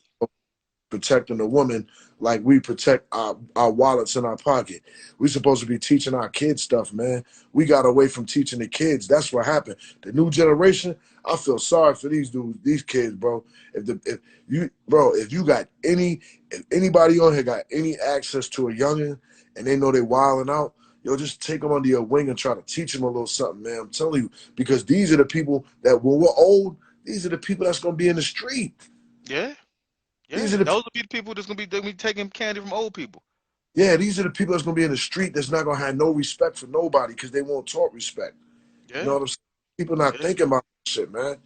protecting the woman like we protect our wallets in our pocket. We're supposed to be teaching our kids stuff, man. We got away from teaching the kids. That's what happened. The new generation, I feel sorry for these dudes, these kids, bro. If anybody on here got any access to a youngin and they know they wilding out, yo, just take them under your wing and try to teach them a little something, man. I'm telling you, because these are the people that when we're old, these are the people that's gonna be in the street. Yeah. These Yeah. are the Those will be the people they're gonna be taking candy from old people. Yeah, these are the people that's gonna be in the street that's not gonna have no respect for nobody because they won't talk respect. You know Yeah. what I'm saying? People not Yeah. thinking about this shit, man.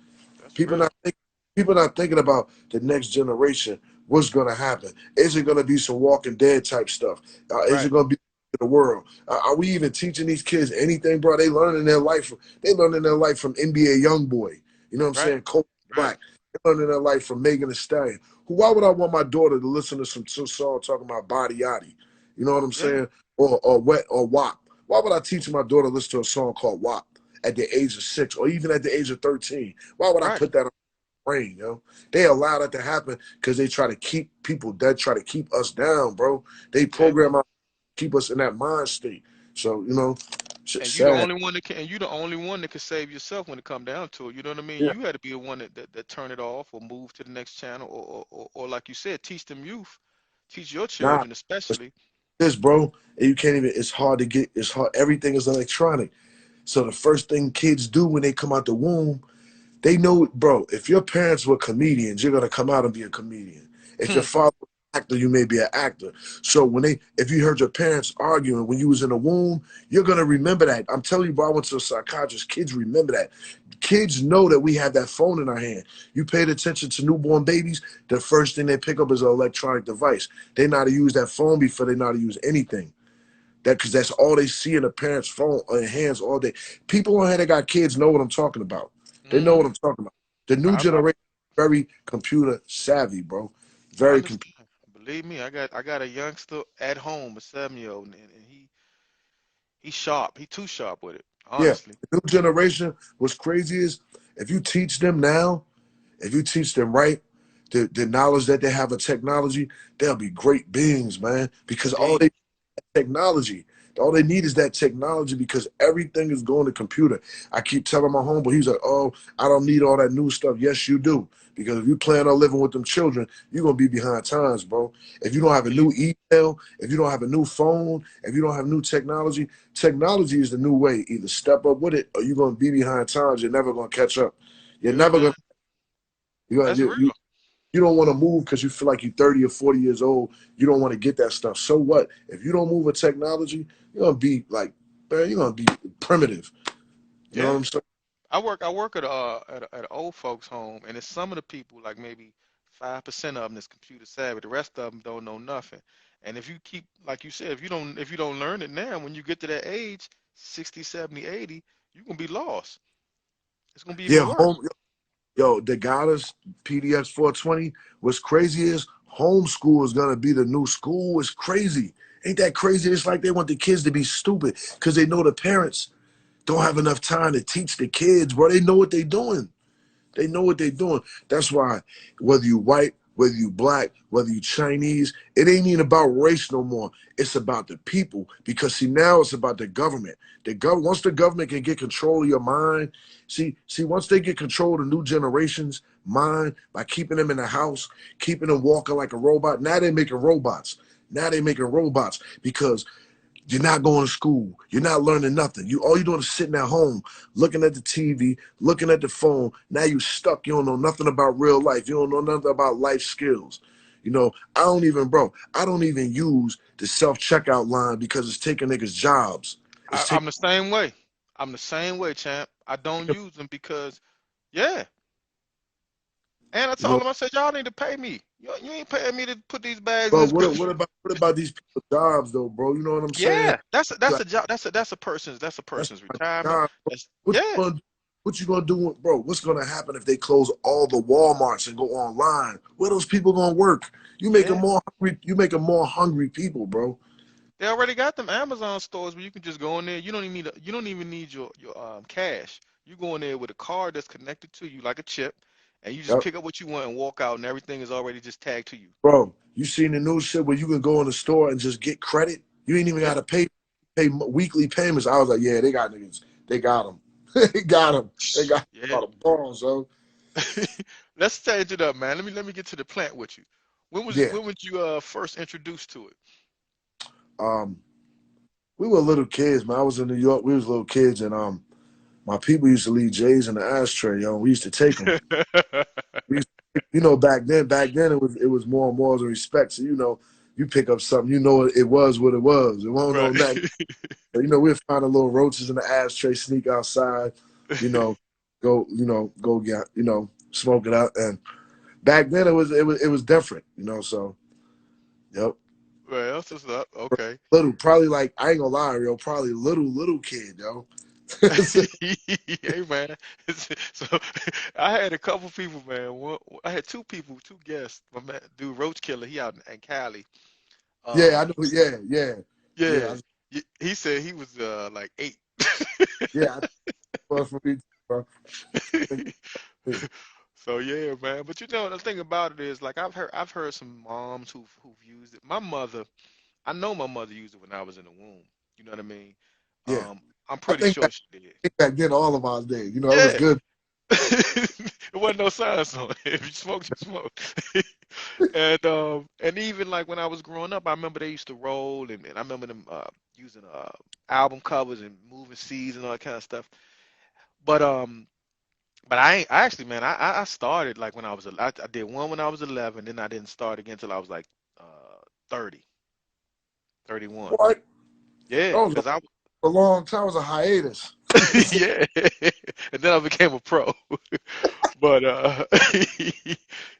That's People real. not think, people not thinking about the next generation. What's gonna happen? Is it gonna be some Walking Dead type stuff? Is Right. it gonna be the world? Are we even teaching these kids anything, bro? They learning their life. They learning their life from NBA YoungBoy. You know what I'm Right. saying? Kobe Right. Black. They learning their life from Megan Thee Stallion. Why would I want my daughter to listen to some song talking about body yachty? You know what I'm Yeah. saying? Or wet or WAP. Why would I teach my daughter to listen to a song called WAP at the age of 6 or even at the age of 13? Why would I Right. put that on my brain, yo? They allow that to happen because they try to keep people dead, try to keep us down, bro. They Yeah. program out, keep us in that mind state. So, shit's And you the sad. only one that can. And you the only one that can save yourself when it come down to it. You know what I mean? Yeah. You had to be the one that turn it off or move to the next channel, or like you said, teach them youth, teach your Nah, children especially. this, bro, and you can't even, it's hard to get, it's hard. Everything is electronic. So the first thing kids do when they come out the womb, they know, bro, if your parents were comedians, you're gonna come out and be a comedian. If your Hmm. father was an actor, you may be an actor. So if you heard your parents arguing when you was in the womb, you're gonna remember that. I'm telling you, bro, I went to a psychiatrist. Kids remember that. Kids know that we have that phone in our hand. You paid attention to newborn babies, the first thing they pick up is an electronic device. They know how to use that phone before they know how to use anything. Because that's all they see in a parent's phone or hands all day. People on here that got kids know what I'm talking about. They know Hmm. what I'm talking about. The new I generation is very computer savvy, bro. I Very computer. understand. I Believe me, I got a youngster at home, a 7-year-old, and he's sharp. He too sharp with it, Yeah, honestly. the new generation. What's crazy is if you teach them now, if you teach them right, the knowledge that they have of technology, they'll be great beings, man. Because all Indeed. they technology. All they need is that technology because everything is going to computer. I keep telling my homeboy, he's like, "Oh, I don't need all that new stuff." Yes, you do. Because if you plan on living with them children, you're gonna be behind times, bro. If you don't have a Indeed. new email, if you don't have a new phone, if you don't have new technology, technology is the new way. Either step up with it or you're gonna be behind times. You're never gonna catch up. You're You never man, gonna you're gonna that's real. you don't want to move because you feel like you're 30 or 40 years old. You don't want to get that stuff. So what? If you don't move with technology, you're gonna be like, man, you're gonna be primitive. You know what Yeah. I'm saying? I work at an old folks home, and it's some of the people, like maybe 5% of them is computer savvy. The rest of them don't know nothing. And if you keep, like you said, if you don't learn it now, when you get to that age, 60, 70, 80, you're gonna be lost. It's gonna be even Yeah, worse. home. Yo, the Goddess PDX 420. What's crazy is homeschool is gonna be the new school. It's crazy. Ain't that crazy? It's like they want the kids to be stupid because they know the parents don't have enough time to teach the kids, bro. They know what they're doing. They know what they're doing. That's why whether you white, whether you black, whether you Chinese, it ain't even about race no more. It's about the people. Because see, now it's about the government. Once the government can get control of your mind, once they get control of the new generation's mind by keeping them in the house, keeping them walking like a robot, now they're making robots. Now they're making robots because you're not going to school. You're not learning nothing. All you're doing is sitting at home, looking at the TV, looking at the phone. Now you're stuck. You don't know nothing about real life. You don't know nothing about life skills. I don't even use the self-checkout line because it's taking niggas jobs. I, It's taking, I'm the same way. I'm the same way, champ. I don't use them because, yeah. And I you told know, them, I said, y'all need to pay me. You ain't paying me to put these bags in bro, this what about these people jobs though, bro? You know what I'm saying? Yeah, that's Like, a job. That's a that's person's my retirement. job. That's What yeah, you gonna what you gonna do, bro? What's gonna happen if they close all the WalMarts and go online? Where those people gonna work? You making yeah. more hungry. You making more hungry people, bro. They already got them Amazon stores where you can just go in there. You don't even need your cash. You go in there with a card that's connected to you like a chip, and you just Yep. pick up what you want and walk out, and everything is already just tagged to you. Bro, you seen the new shit where you can go in the store and just get credit? You ain't even Yeah. gotta pay weekly payments. I was like, yeah, they got niggas. They got them. They got them. They got Yeah. all the balls, so Let's change it up, man. Let me get to the plant with you. yeah. When was you first introduced to Um, we were little kids, man. I was in New York. We was little kids, and my people used to leave J's in the ashtray, yo. We used to take them. it? We used to, back then it was more morals and respect. So you pick up something, it was what it was. It won't know Right. nothing. So, we'd find the little roaches in the ashtray, sneak outside, you know, go get, smoke it out. And back then it was different, So yep. Well, that's what's up. Okay. Little, probably like I ain't gonna lie, yo, probably little kid, yo. Hey man, so I had a couple people, man. I had two people, two guests. My man, dude, Roach Killer, he out in Cali. Yeah, I know. Um, Yeah, yeah, yeah, yeah, he said he was like 8. yeah. For me, bro. So yeah, man. But the thing about it is, like I've heard some moms who've used it. I know my mother used it when I was in the womb. You know what I mean? Yeah, I'm I pretty think sure she did. back then all of ours did. It was Yeah. good. It wasn't no science on it. If you smoke, you smoke. And even like when I was growing up, I remember they used to roll, and I remember them using album covers and moving seeds and all that kind of stuff. But I actually, man, I started like when I did one when I was 11, then I didn't start again until I was like 30, 31. What? Yeah, That was cause I a long time. It was a hiatus. yeah, and then I became a pro. But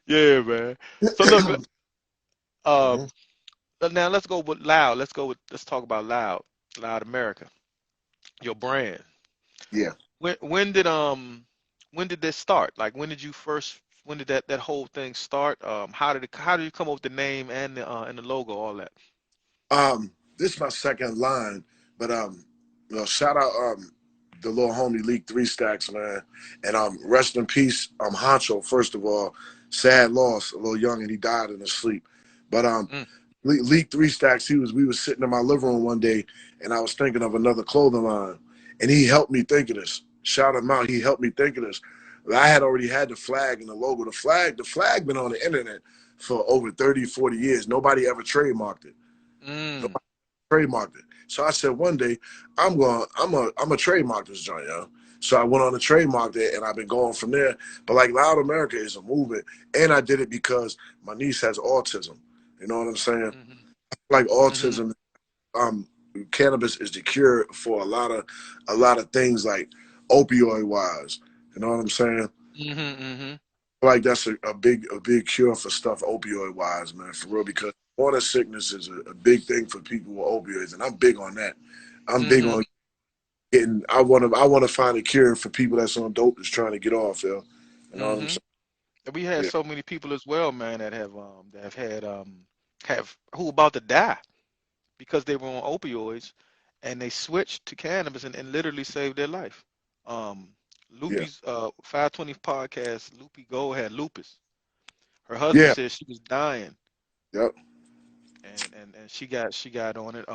yeah, man. So look, um, Mhm. now let's go with Loud. Let's talk about Loud, Loud America, your brand. Yeah. When did this start? Like when did you first when did that whole thing start? How did you come up with the name and the logo, all that? This is my second line, but shout out the little homie Leak Three Stacks, man, and rest in peace, Honcho. First of all, sad loss, a little young, and he died in his sleep. But Mm, Leak Three Stacks, we was sitting in my living room one day, and I was thinking of another clothing line, and he helped me think of this. Shout him out, he helped me think of this. I had already had the flag and the logo. The flag been on the internet for over 30, 40 years. Nobody ever trademarked it. mm, Trademarked it. So I said one day, I'm a trademark this joint, yo. So I went on to trademark it, and I've been going from there. But like Loud America is a movement, and I did it because my niece has autism. You know what I'm saying? mhm, Like mhm, autism, cannabis is the cure for a lot of things like opioid wise. You know what I'm saying? mhm, mhm, Like that's a big cure for stuff opioid wise, man, for real. Because water sickness is a big thing for people with opioids, and I'm big on that. I'm big mhm. on getting. I want to find a cure for people that's on dope that's trying to get off, yo. You know what I'm Mhm. saying? And we had Yeah, so many people as well, man, that have had have who about to die because they were on opioids and they switched to cannabis and literally saved their life. Um, yeah, Lupe's 520 podcast, Lupe Gold had lupus. Her husband yeah, said she was dying yep, and she got on it.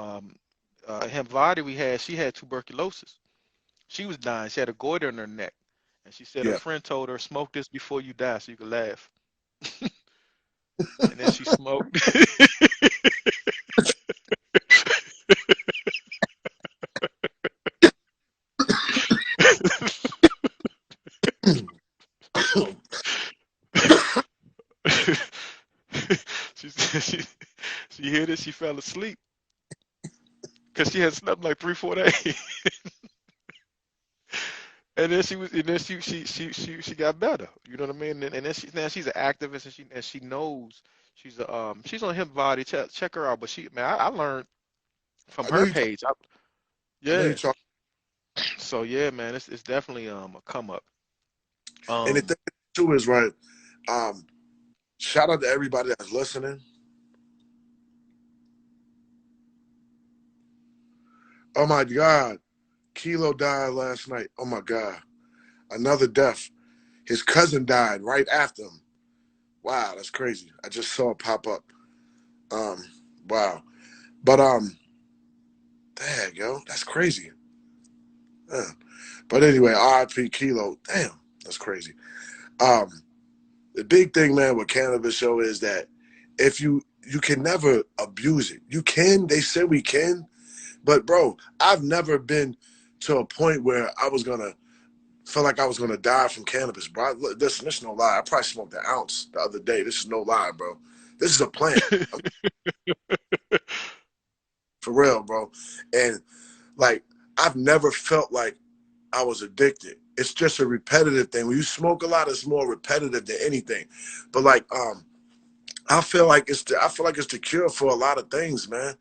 Hemvadi she had tuberculosis. She was dying. She had a goiter in her neck. And she said her yeah. friend told her, smoke this before you die so you can laugh. And then she smoked. she said she hit it, she fell asleep because she had slept like 3, 4 days. And then she got better. You know what I mean? And then now she's an activist and she knows she's on Hemvadi. Check her out. But I learned from I know her you. page. I know you Yeah. talk. So yeah, man, it's definitely a come up. And the Um, thing too is right. Um, Shout out to everybody that's listening. Oh my God, Kilo died last night. Oh my God, another death. His cousin died right after him. Wow, that's crazy. I just saw it pop up. Um, wow. But dang, yo, that's crazy. Yeah. But anyway, R.I.P. Kilo. Damn, that's crazy. Um, the big thing, man, with cannabis show is that if you can never abuse it. You can. They said we can, but bro, I've never been to a point where I was gonna feel like I was gonna die from cannabis, bro. Listen, this is no lie. I probably smoked an ounce the other day. This is no lie, bro. This is a plant. I'm for real, bro. And like I've never felt like I was addicted. It's just a repetitive thing. When you smoke a lot, it's more repetitive than anything. But like, I feel like it's the cure for a lot of things, man.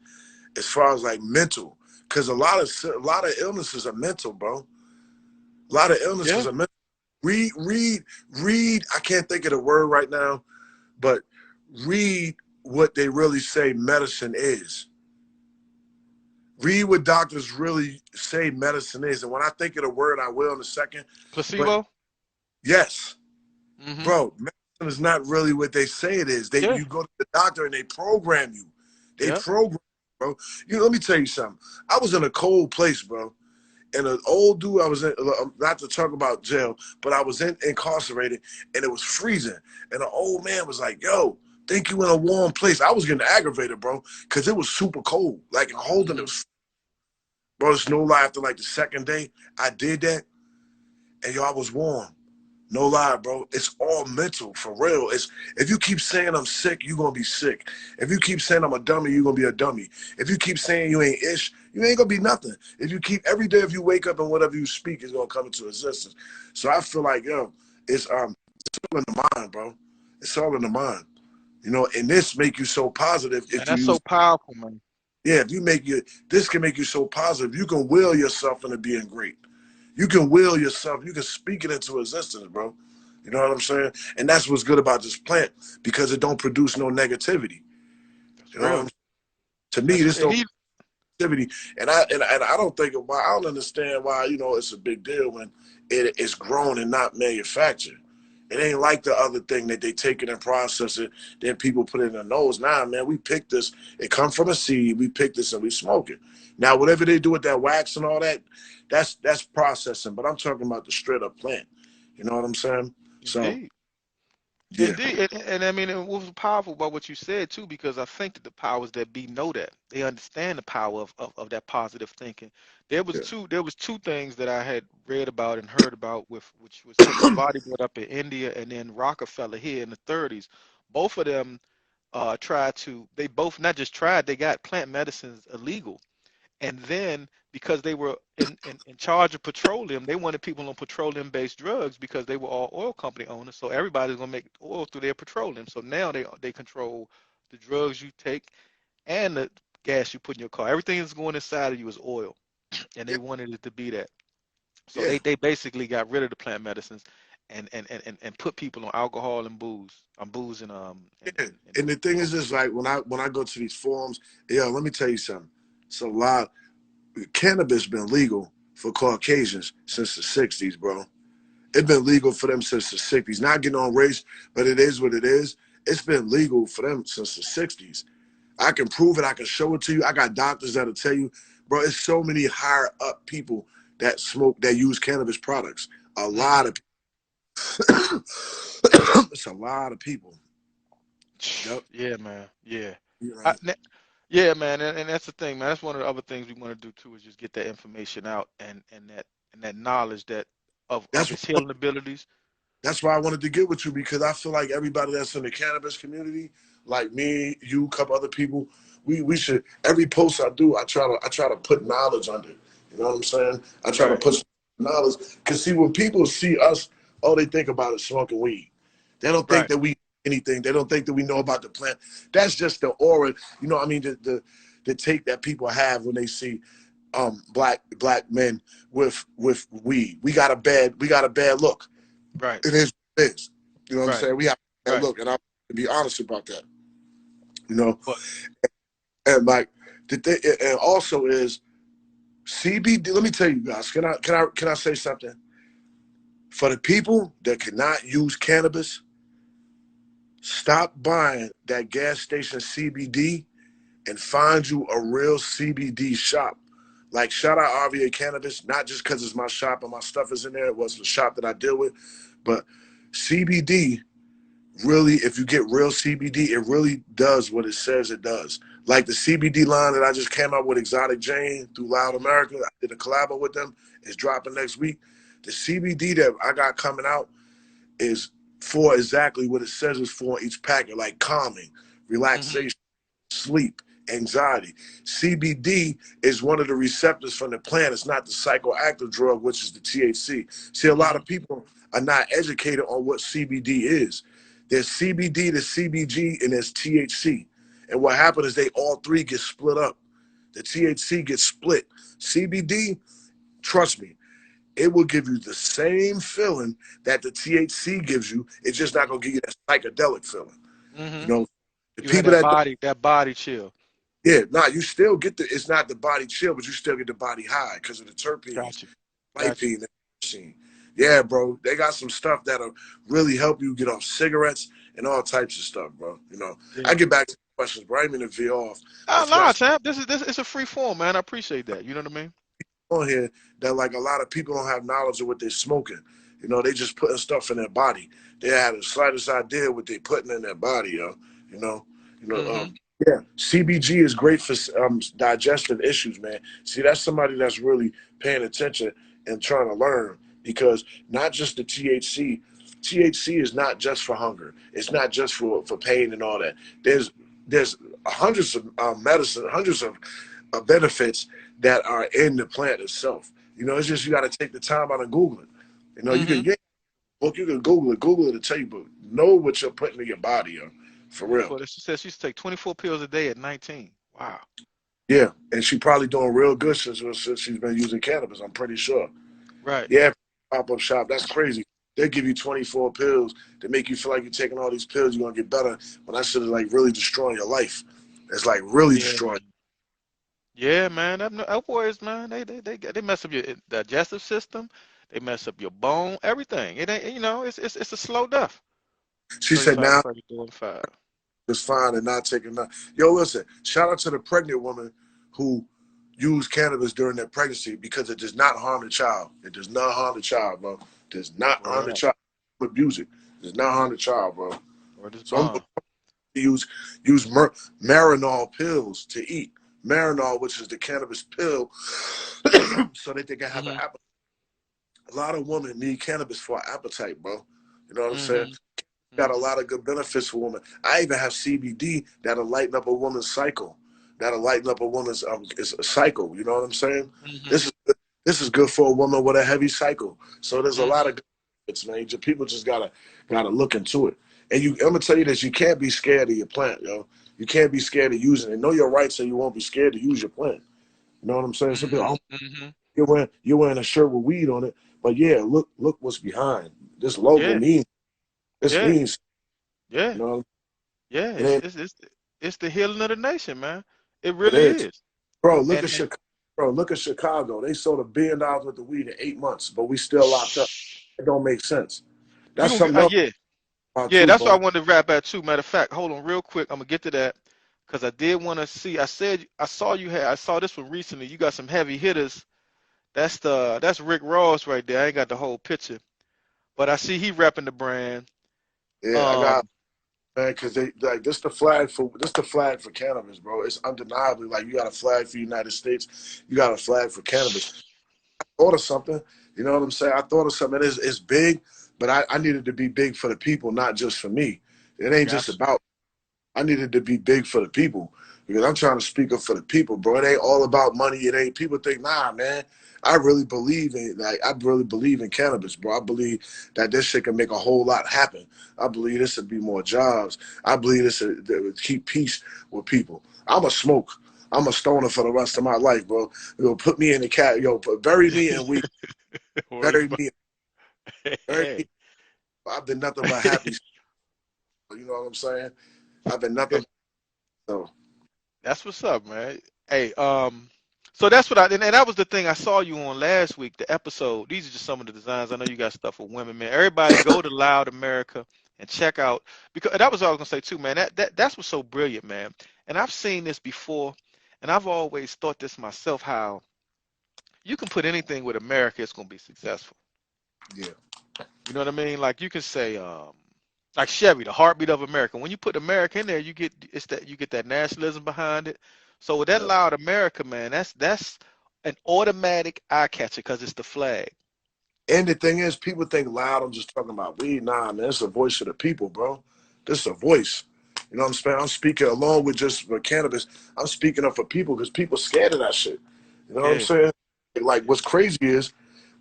As far as like mental, because a lot of illnesses are mental, bro. A lot of illnesses yeah, are mental. Read. I can't think of the word right now, but read what they really say medicine is. Read what doctors really say medicine is. And when I think of the word, I will in a second. But placebo. yes, Hmm. bro, medicine is not really what they say it is. Yeah, You go to the doctor and they program you. They yeah. program, bro. Let me tell you something. I was in a cold place, bro. And an old dude I was in, not to talk about jail, but I was incarcerated and it was freezing. And the old man was like, yo, think you in a warm place. I was getting aggravated, bro, because it was super cold. Like holding Hmm. it, bro, it's no lie. After like the second day, I did that and yo, I was warm. No lie, bro. It's all mental, for real. It's if you keep saying I'm sick, you're gonna be sick. If you keep saying I'm a dummy, you're gonna be a dummy. If you keep saying you ain't ish, you ain't gonna be nothing. If you keep every day if you wake up and whatever you speak is gonna come into existence. So I feel like, yo, it's all in the mind, bro. It's all in the mind. And this make you so positive Man, if you that's use so powerful, man. yeah, if you make you this can make you so positive. You can will yourself into being great. You can will yourself, you can speak it into existence, bro. You know what I'm saying? And that's what's good about this plant because it don't produce no negativity. That's You know what I'm real. saying? To me, That's this and don't he negativity, and I don't think why I don't understand why it's a big deal when it's grown and not manufactured. It ain't like the other thing that they take it and process it, then people put it in their nose. Nah, man, we picked this. It come from a seed. We picked this and we smoke it. Now, whatever they do with that wax and all that, that's processing. But I'm talking about the straight up plant. You know what I'm saying? So indeed. yeah, Indeed, and I mean, and what was powerful about what you said too, because I think that the powers that be know that they understand the power of that positive thinking. yeah, There was two things that I had read about and heard about with which was Henry Bodybuilder up in India and then Rockefeller here in the 30s. Both of them tried to. They both not just tried. They got plant medicines illegal. And then because they were in charge of petroleum, they wanted people on petroleum-based drugs because they were all oil company owners. So everybody's gonna make oil through their petroleum. So now they control the drugs you take and the gas you put in your car. Everything that's going inside of you is oil, and they yeah, wanted it to be that. So yeah. they basically got rid of the plant medicines and put people on alcohol and booze Yeah. And the thing is, cocaine. is like when I go to these forums, let me tell you something. It's a lot. Cannabis been legal for Caucasians since the '60s, bro. It's been legal for them since the '60s. Not getting on race, but it is what it is. It's been legal for them since the '60s. I can prove it. I can show it to you. I got doctors that'll tell you, bro. It's so many higher up people that smoke that use cannabis products. A Hmm. lot of it's a lot of people. Yep. Yeah, man. Yeah. You I, know, ne- yeah, man, and that's the thing, man. That's one of the other things we want to do too is just get that information out and that knowledge that of that's its healing abilities. That's why I wanted to get with you because I feel like everybody that's in the cannabis community, like me, you, a couple other people, we should every post I do, I try to put knowledge under it. You know what I'm saying? I try to Right. put some knowledge because see when people see us, all they think about is smoking weed. They don't think Right. that we anything. They don't think that we know about the plant. That's just the aura. You know what I mean? The take that people have when they see black men with weed. We got a bad look. Right. It is what it is. You know what I'm Right. saying? We have to Right. look, and I'm to be honest about that. You know, But and like the thing, and also is CBD. Let me tell you guys. Can I say something? For the people that cannot use cannabis, stop buying that gas station CBD and find you a real CBD shop. Like shout out RVA Cannabis, not just because it's my shop and my stuff is in there. It was the shop that I deal with, but CBD really, if you get real CBD, it really does what it says it does. Like the CBD line that I just came out with Exotic Jane through Loud mhm, America, I did a collab with them. It's dropping next week. The CBD that I got coming out is for exactly what it says it's for each packet, like calming, mhm, relaxation, sleep, anxiety. CBD is one of the receptors from the plant. It's not the psychoactive drug, which is the THC. See, a lot mhm, of people are not educated on what CBD is. There's CBD, there's CBG, and there's THC. And what happens is they all three get split up. The THC gets split. CBD, trust me, it will give you the same feeling that the THC gives you. It's just not gonna give you that psychedelic feeling. You mhm. know, the You had people that that body chill. yeah, nah, you still get it's not the body chill, but you still get the body high because of the terpenes, Got you. Got you. lighting, and machine. Yeah, bro, they got some stuff that'll really help you get off cigarettes and all types of stuff, bro. You know, I Yeah. get back to the questions, bro. I didn't mean to veer off. I Oh, forgot no, champ. This it's a free form, man. I appreciate that. You know what I mean? on here that like a lot of people don't have knowledge of what they're smoking. You know, they just putting stuff in their body. They had the slightest idea what they putting in their body, yo. You know, you know. Mhm. Yeah, CBG is great for digestive issues, man. See, that's somebody that's really paying attention and trying to learn because not just the THC. THC is not just for hunger. It's not just for pain and all that. There's hundreds of medicine, hundreds of benefits that are in the plant itself. You know, it's just you got to take the time out and Google it. You know, you can Mhm. get book, you can Google it to tell you, but know what you're putting in your body, yo, for real. 24. She says she used to take 24 pills a day at 19. Wow. Yeah, and she probably doing real good since she's been using cannabis. I'm pretty sure. Right. Yeah, pop up shop. That's crazy. They'll give you 24 pills to make you feel like you're taking all these pills, you're gonna get better. But that shit is like really destroying your life. It's like really Yeah, destroying. yeah, man. That boys, man. They mess up your digestive system. They mess up your bone, everything. It ain't, it's a slow death. She said 35 to now 35. it's fine and not taking none. Yo, listen, shout out to the pregnant woman who used cannabis during their pregnancy because it does not harm the child. It does not harm the child, bro. It does not harm Word the up. child. Abuse it. It does not harm the child, bro. Word is So I'm bond. use Marinol pills to eat. Marinol, which is the cannabis pill, so that they can have an Mhm. appetite. A lot of women need cannabis for appetite, bro. You know what I'm saying? Mhm. Got a Mhm. lot of good benefits for women. I even have CBD that'll lighten up a woman's cycle. That'll lighten up a woman's cycle. You know what I'm saying? Mhm. This is this is good for a woman with a heavy cycle. So there's a lot of Mhm. good benefits, man. People just gotta look into it. And I'm gonna tell you this: you can't be scared of your plant, yo. You can't be scared of using it. Know your rights, so you won't be scared to use your plant. You know what I'm saying? Some people, Mhm. oh, Mhm. you're wearing a shirt with weed on it, but yeah, look what's behind this logo Yeah. means. This Yeah. means, Yeah. you know, Yeah. it It's ain't. it's it's it's the healing of the nation, man. It It really is. is. Bro, look at And Chicago. Bro, look at Chicago. They sold $1 billion worth of weed in 8 months, but we still locked up. It don't make sense. we That's gonna get something else yeah. about Yeah, too, that's what I bro. wanted to wrap at too. Matter of fact, hold on real quick. I'm gonna get to that because I did want to see. I saw this one recently. You got some heavy hitters. That's Rick Ross right there. I ain't got the whole picture, but I see he repping the brand. Yeah, I got Um, man, because they like this the flag for cannabis, bro. It's undeniably like you got a flag for the United States, you got a flag for cannabis. Thought of something, you know what I'm saying? I thought of something. It's big, but I needed to be big for the people, not just for me. It ain't just gotcha. about I needed to be big for the people because I'm trying to speak up for the people, bro. It ain't all about money. It ain't people think, nah, man. I really believe in cannabis, bro. I believe that this shit can make a whole lot happen. I believe this would be more jobs. I believe this would keep peace with people. I'm a smoke. I'm a stoner for the rest of my life, bro. You'll put me in the cat, bury me and we Word is bury bond. me, bury me. Hey, I've been nothing but happy. You know what I'm saying? I've been nothing. So that's what's up, man. Hey, so that's what and that was the thing I saw you on last week, the episode. These are just some of the designs. I know you got stuff for women, man. Everybody go to Loud America and check out because that was all I was gonna say too, man. That's what's so brilliant, man. And I've seen this before, and I've always thought this myself, how you can put anything with America, it's gonna be successful. yeah. You know what I mean? Like you can say, like Chevy, the heartbeat of America. When you put America in there, you get that nationalism behind it. So with that Yeah. loud America, man, that's an automatic eye catcher because it's the flag. And the thing is, people think loud. I'm just talking about weed. Nah, man, it's a voice of the people, bro. This is a voice. You know what I'm saying? I'm speaking along with just for cannabis. I'm speaking up for people because people scared of that shit. You know what I'm Yeah, saying? Like, yeah, what's crazy is,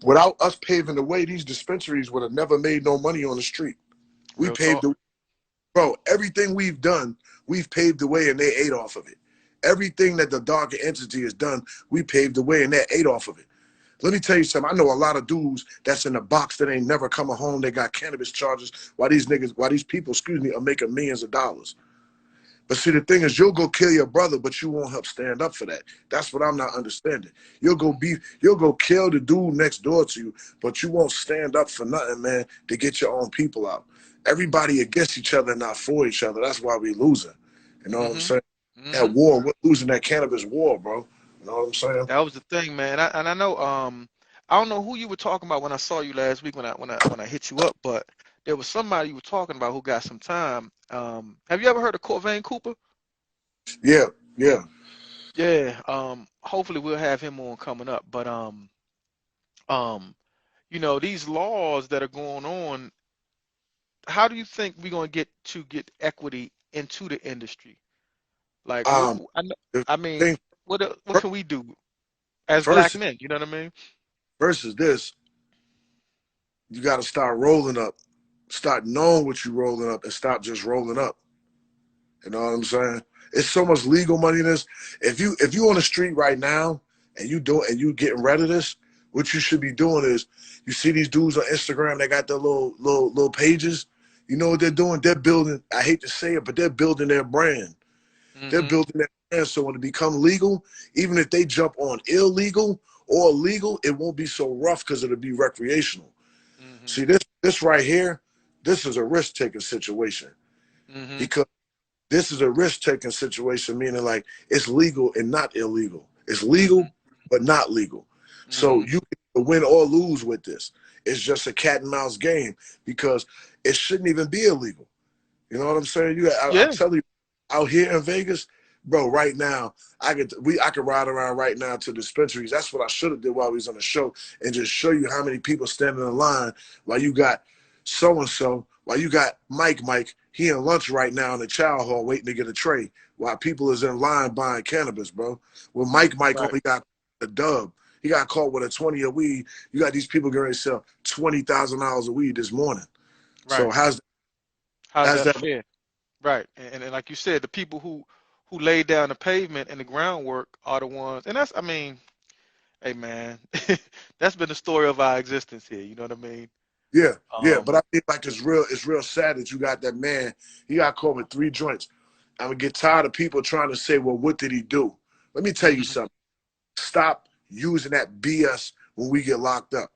without us paving the way, these dispensaries would have never made no money on the street. We real paved talk. the bro. Everything we've done, we've paved the way, and they ate off of it. Everything that the darker entity has done, we paved the way, and they ate off of it. Let me tell you something. I know a lot of dudes that's in the box that ain't never coming home. They got cannabis charges. Why these people, are making millions of dollars. But see, the thing is, you'll go kill your brother, but you won't help stand up for that. That's what I'm not understanding. You'll go kill the dude next door to you, but you won't stand up for nothing, man, to get your own people out. Everybody against each other, not for each other. That's why we losing. You know what I'm Mhm, saying? That mhm. war, we're losing that cannabis war, bro. You know what I'm saying? That was the thing, man. I know. I don't know who you were talking about when I saw you last week when I hit you up, but there was somebody you were talking about who got some time. Have you ever heard of Corvain Cooper? Yeah, yeah. Yeah. Hopefully we'll have him on coming up, but um. These laws that are going on, how do you think we're going to get equity into the industry? Like, Um, the I mean, thing what can we do as black first, men? You know what I mean? versus this, you got to start rolling up, start knowing what you're rolling up, and stop just rolling up. You know what I'm saying? It's so much legal money in this. If you on the street right now and you getting rid of this, what you should be doing is, you see these dudes on Instagram, they got their little pages. You know what they're doing? They're building, I hate to say it, but they're building their brand. They're Mm-hmm. building their brand, so when it become legal, even if they jump on illegal or legal, it won't be so rough because it'll be recreational. Mm-hmm. See, this right here, this is a risk-taking situation, Mm-hmm. because this is a risk-taking situation, meaning like it's legal and not illegal. It's legal, but not legal. So Mm-hmm. you can win or lose with this. It's just a cat and mouse game, because it shouldn't even be illegal. You know what I'm saying? I'm Yeah. telling you, out here in Vegas, bro, right now, I could ride around right now to dispensaries. That's what I should have did while we was on the show, and just show you how many people standing in line while you got so-and-so, while you got Mike, he in lunch right now in the chow hall waiting to get a tray, while people is in line buying cannabis, bro. When Mike Right. only got a dub. He got caught with a 20 of weed. You got these people getting ready to sell $20,000 of weed this morning. So Right. how's How's that that? fair? Right. And like you said, the people who laid down the pavement and the groundwork are the ones, and that's, I mean, hey man, that's been the story of our existence here. You know what I mean? Yeah, yeah, Um, but I think like it's real sad that you got that man. He got caught with 3 joints. I'm gonna get tired of people trying to say, "Well, what did he do?" Let me tell you mhm. something. Stop using that BS when we get locked up.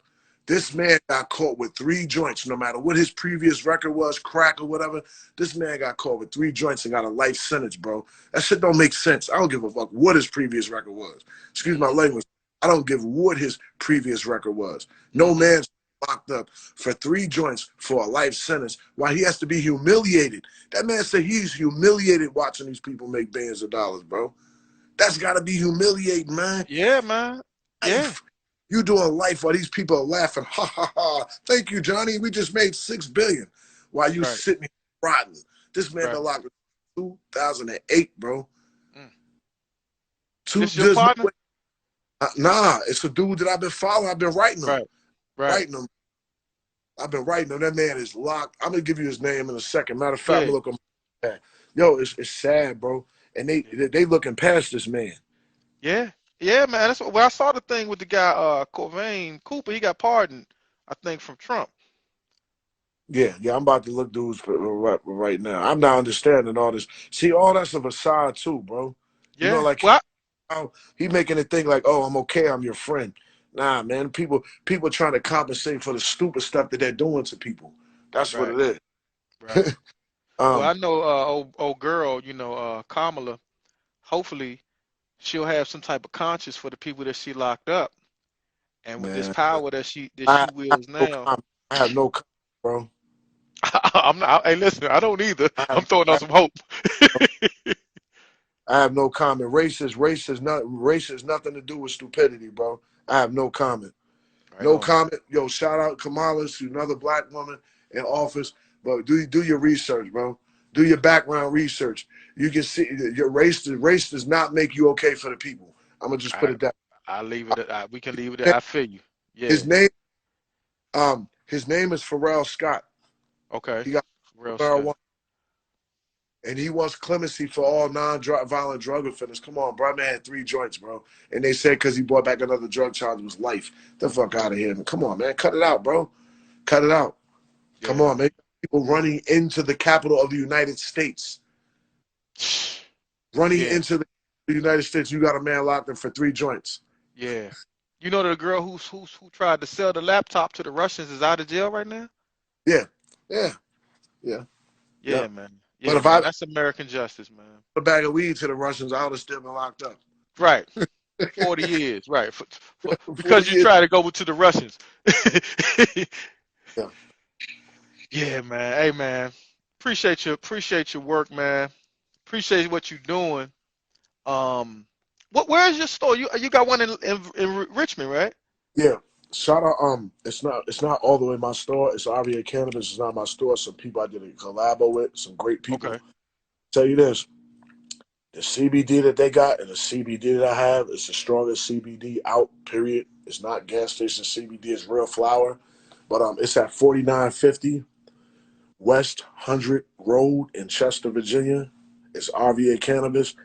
This man got caught with 3 joints, no matter what his previous record was, crack or whatever. This man got caught with 3 joints and got a life sentence, bro. That shit don't make sense. I don't give a fuck what his previous record was. Excuse my language. I don't give what his previous record was. No Mhm. man's locked up for 3 joints for a life sentence while he has to be humiliated. That man said he's humiliated watching these people make billions of dollars, bro. That's got to be humiliating, man. Yeah, man. Yeah. Life. You doing life while these people are laughing. Ha ha ha. Thank you, Johnny. We just made $6 billion while you Right. sitting here rotting. This man Right. been locked in 2008, bro. Mm. This your There's no partner? way. Nah, it's a dude that I've been following. I've been writing him. Right. Right. I've been writing him. That man is locked. I'm gonna give you his name in a second. Matter of fact, I'm Yeah. gonna look him. Yo, it's sad, bro. And they looking past this man. Yeah. Yeah, man. That's what, well, I saw the thing with the guy, Corvain Cooper. He got pardoned, I think, from Trump. Yeah, I'm about to look dudes for right now. I'm not understanding all this. See, all that's a facade too, bro. You know, Yeah. like Well, he making it think like, oh, I'm okay, I'm your friend. Nah, man, people trying to compensate for the stupid stuff that they're doing to people. That's what right. it Right. is. Well, I um, know, old girl, Kamala. Hopefully, she'll have some type of conscience for the people that she locked up, and with this man, power that she I, I have wields no now. comment. I have no comment, bro. I'm not. Hey, listen, I don't either. I I'm have, throwing I out have, some hope. I have no comment. Race has nothing to do with stupidity, bro. I have no comment. Right No on. comment. Yo, shout out Kamala, she's another black woman in office. But do your research, bro. Do your background research. You can see your race does not make you okay for the people. I'm gonna just put I it that. I leave it at. We can leave it at. I feel you. His Yeah. name his name is Pharrell Scott. Okay. He got Real Scott. marijuana and he wants clemency for all non-violent drug offenders. Come on, bro. Man had 3 joints, bro. And they said because he brought back another drug charge was life. The fuck out of here. Come on, man. Cut it out, bro. Cut it out. Come Yeah. on, man. People running into the capital of the United States. Running Yeah. into the United States, you got a man locked in for 3 joints. Yeah. You know the girl who tried to sell the laptop to the Russians is out of jail right now? Yeah, yeah, yeah, yeah. Yeah, man. But Yeah, if I man. put That's American justice, man. a bag of weed to the Russians, I would have still been locked up. Right. 40 years. Right. Because 40 you years. try to go to the Russians. Yeah. Yeah, man. Hey, man. Appreciate your work, man. Appreciate what you're doing. Where is your store? You got one in Richmond, right? Yeah. Shout out. It's not all the way my store. It's RVA Cannabis. It's not my store. Some people I did a collabo with. Some great people. Okay. Tell you this. The CBD that they got and the CBD that I have is the strongest CBD out, period. It's not gas station CBD, it's real flower. But it's at 4950 West 100 Road in Chester, Virginia. It's RVA Cannabis.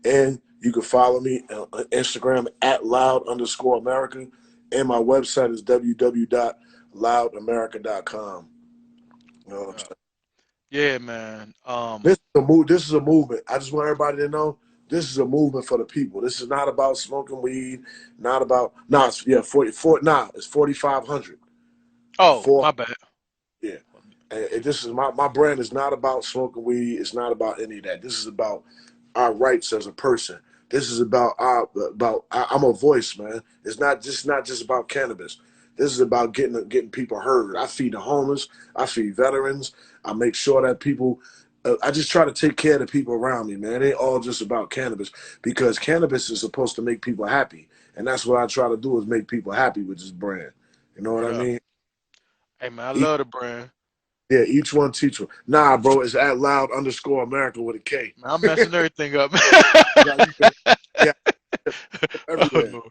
And you can follow me on Instagram at loud_America. and my website is www.loudamerica.com. You know what I'm saying? Yeah, man. This is a move. This is a movement. I just want everybody to know this is a movement for the people. This is not about smoking weed. Not about it's 4,500. Oh, Four my bad. yeah. And this is my brand is not about smoking weed. It's not about any of that. This is about our rights as a person. This is about I'm a voice, man. It's not just about cannabis. This is about getting people heard. I feed the homeless. I feed veterans. I make sure that people. I just try to take care of the people around me, man. It ain't all just about cannabis because cannabis is supposed to make people happy, and that's what I try to do is make people happy with this brand. You know what Word I up. mean? Hey, man, I Each, love the brand. yeah, each one teach one. Nah, bro, it's at loud_America with a K. Man, I'm messing everything up. Yeah, you good. Yeah, Oh, everywhere. no.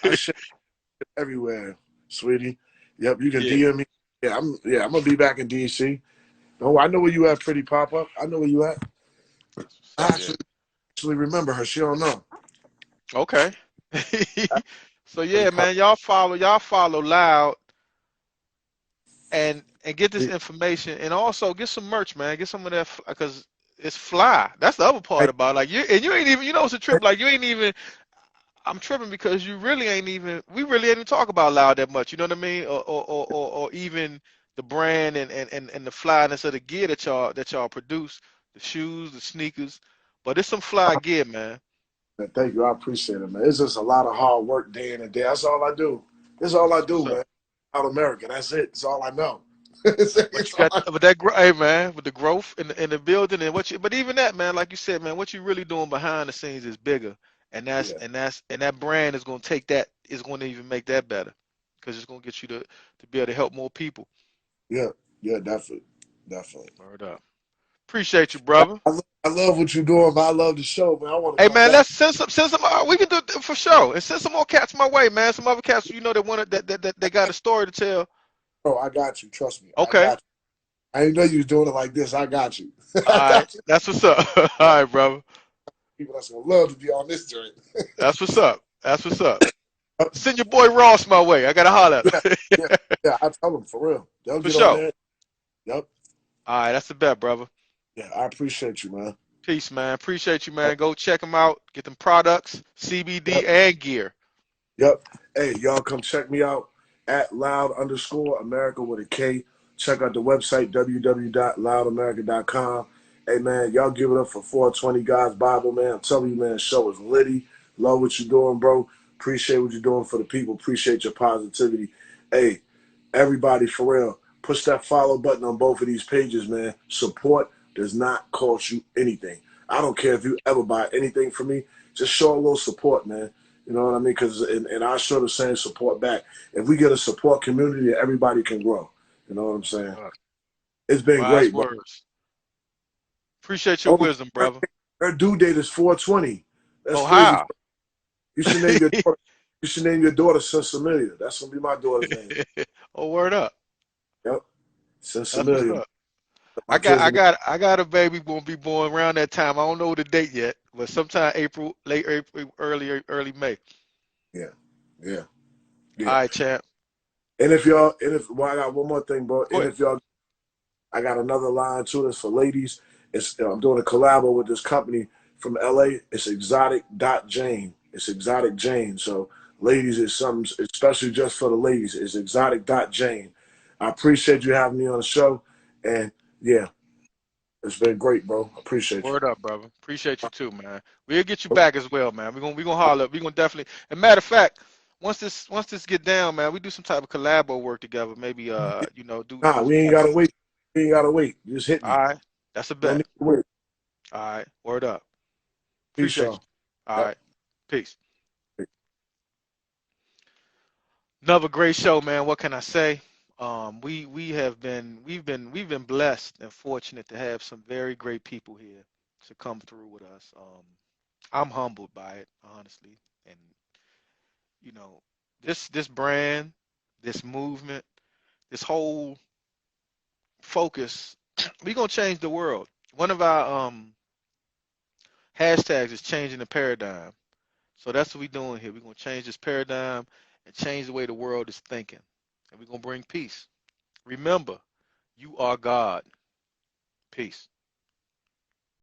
I share everywhere, sweetie. Yep, you can Yeah. DM me. I'm gonna be back in DC. Oh, I know where you at, pretty pop up. I know where you at. That's what's I up, yeah. actually remember her. She don't know. Okay. So Pretty yeah, pop. man, y'all follow Loud and get this information and also get some merch, man. Get some of that because it's fly. That's the other Hey, part about like you ain't even it's a trip like you ain't even I'm tripping because you really ain't even we really ain't even talk about Loud that much. You know what I mean? Or even the brand and the flyness of the gear that y'all produce, the shoes, the sneakers. But it's some fly gear, man. thank you. I appreciate it, man. It's just a lot of hard work day in and day. That's all I do. That's all I That's do, what's up. man. Out America. That's it. That's all I know. But It's you all got, but that, hey man, with the growth in the building and but even that, man, like you said, man, what you really doing behind the scenes is bigger, and yeah, that brand is gonna take that, is gonna even make that better, because it's gonna get you to be able to help more people. yeah, yeah, definitely, definitely. Word up. Appreciate you, brother. I love what you're doing, man. I love the show, man. I want to Hey come man, back. let's send some. We can do it for sure, and send some more cats my way, man. Some other cats, that want that they got a story to tell. Bro, I got you. Trust me. I Okay. got you. I didn't know you was doing it like this. I got you. All I right. got you. That's what's up. All right, brother. People that's gonna love to be on this journey. That's what's up. That's what's up. Send your boy Ross my way. I gotta holler at Yeah, him. yeah, yeah. I tell them for real. They'll For get on sure. there. Yep. All right, that's the bet, brother. Yeah, I appreciate you, man. Peace, man. Appreciate you, man. Go check them out. Get them products, CBD Yep. and gear. Yep. Hey, y'all come check me out at loud_America with a K. Check out the website, www.loudamerica.com. Hey, man, y'all give it up for 420 God's Bible, man. I'm telling you, man, show is litty. Love what you're doing, bro. Appreciate what you're doing for the people. Appreciate your positivity. Hey, everybody, for real, push that follow button on both of these pages, man. Support does not cost you anything. I don't care if you ever buy anything from me. Just show a little support, man. You know what I mean? Because and I show the same support back. If we get a support community, everybody can grow. You know what I'm saying? It's been Wise great, bro. words. Appreciate your Oh, wisdom, brother. her due date is 420. That's Oh, crazy. how? You should name your daughter. You should name your daughter Sensimilia. That's gonna be my daughter's name. Oh, word up. Yep, That's what's Sensimilia. up. My kids will be. I got a baby gonna be born around that time. I don't know the date yet, but sometime April, late April, early May. Yeah, yeah, All yeah. right, champ. And if y'all, I got one more thing, bro. Go And ahead. if y'all, I got another line too. That's for ladies. I'm doing a collab with this company from LA. It's Exotic Jane. It's Exotic Jane. So ladies, it's something especially just for the ladies. It's Exotic Jane. I appreciate you having me on the show, and yeah, it's been great, bro. Appreciate you. Word up, brother. Appreciate you too, man. We'll get you back as well, man. We gonna holler. We gonna definitely. And matter of fact, once this get down, man, we do some type of collabo work together. Maybe Nah, do we some ain't type of. gotta wait. We ain't gotta wait. Just hit All me. right, that's a No bet. need to wait. All right, word up. Peace, Appreciate y'all. you. All Yep. right, peace. Another great show, man. What can I say? We've been blessed and fortunate to have some very great people here to come through with us. I'm humbled by it, honestly, and you know, this brand, this movement, this whole focus, we gonna change the world. One of our hashtags is changing the paradigm. So that's what we're doing here. We're gonna change this paradigm, and change the way the world is thinking. And we're going to bring peace. Remember, you are God. Peace.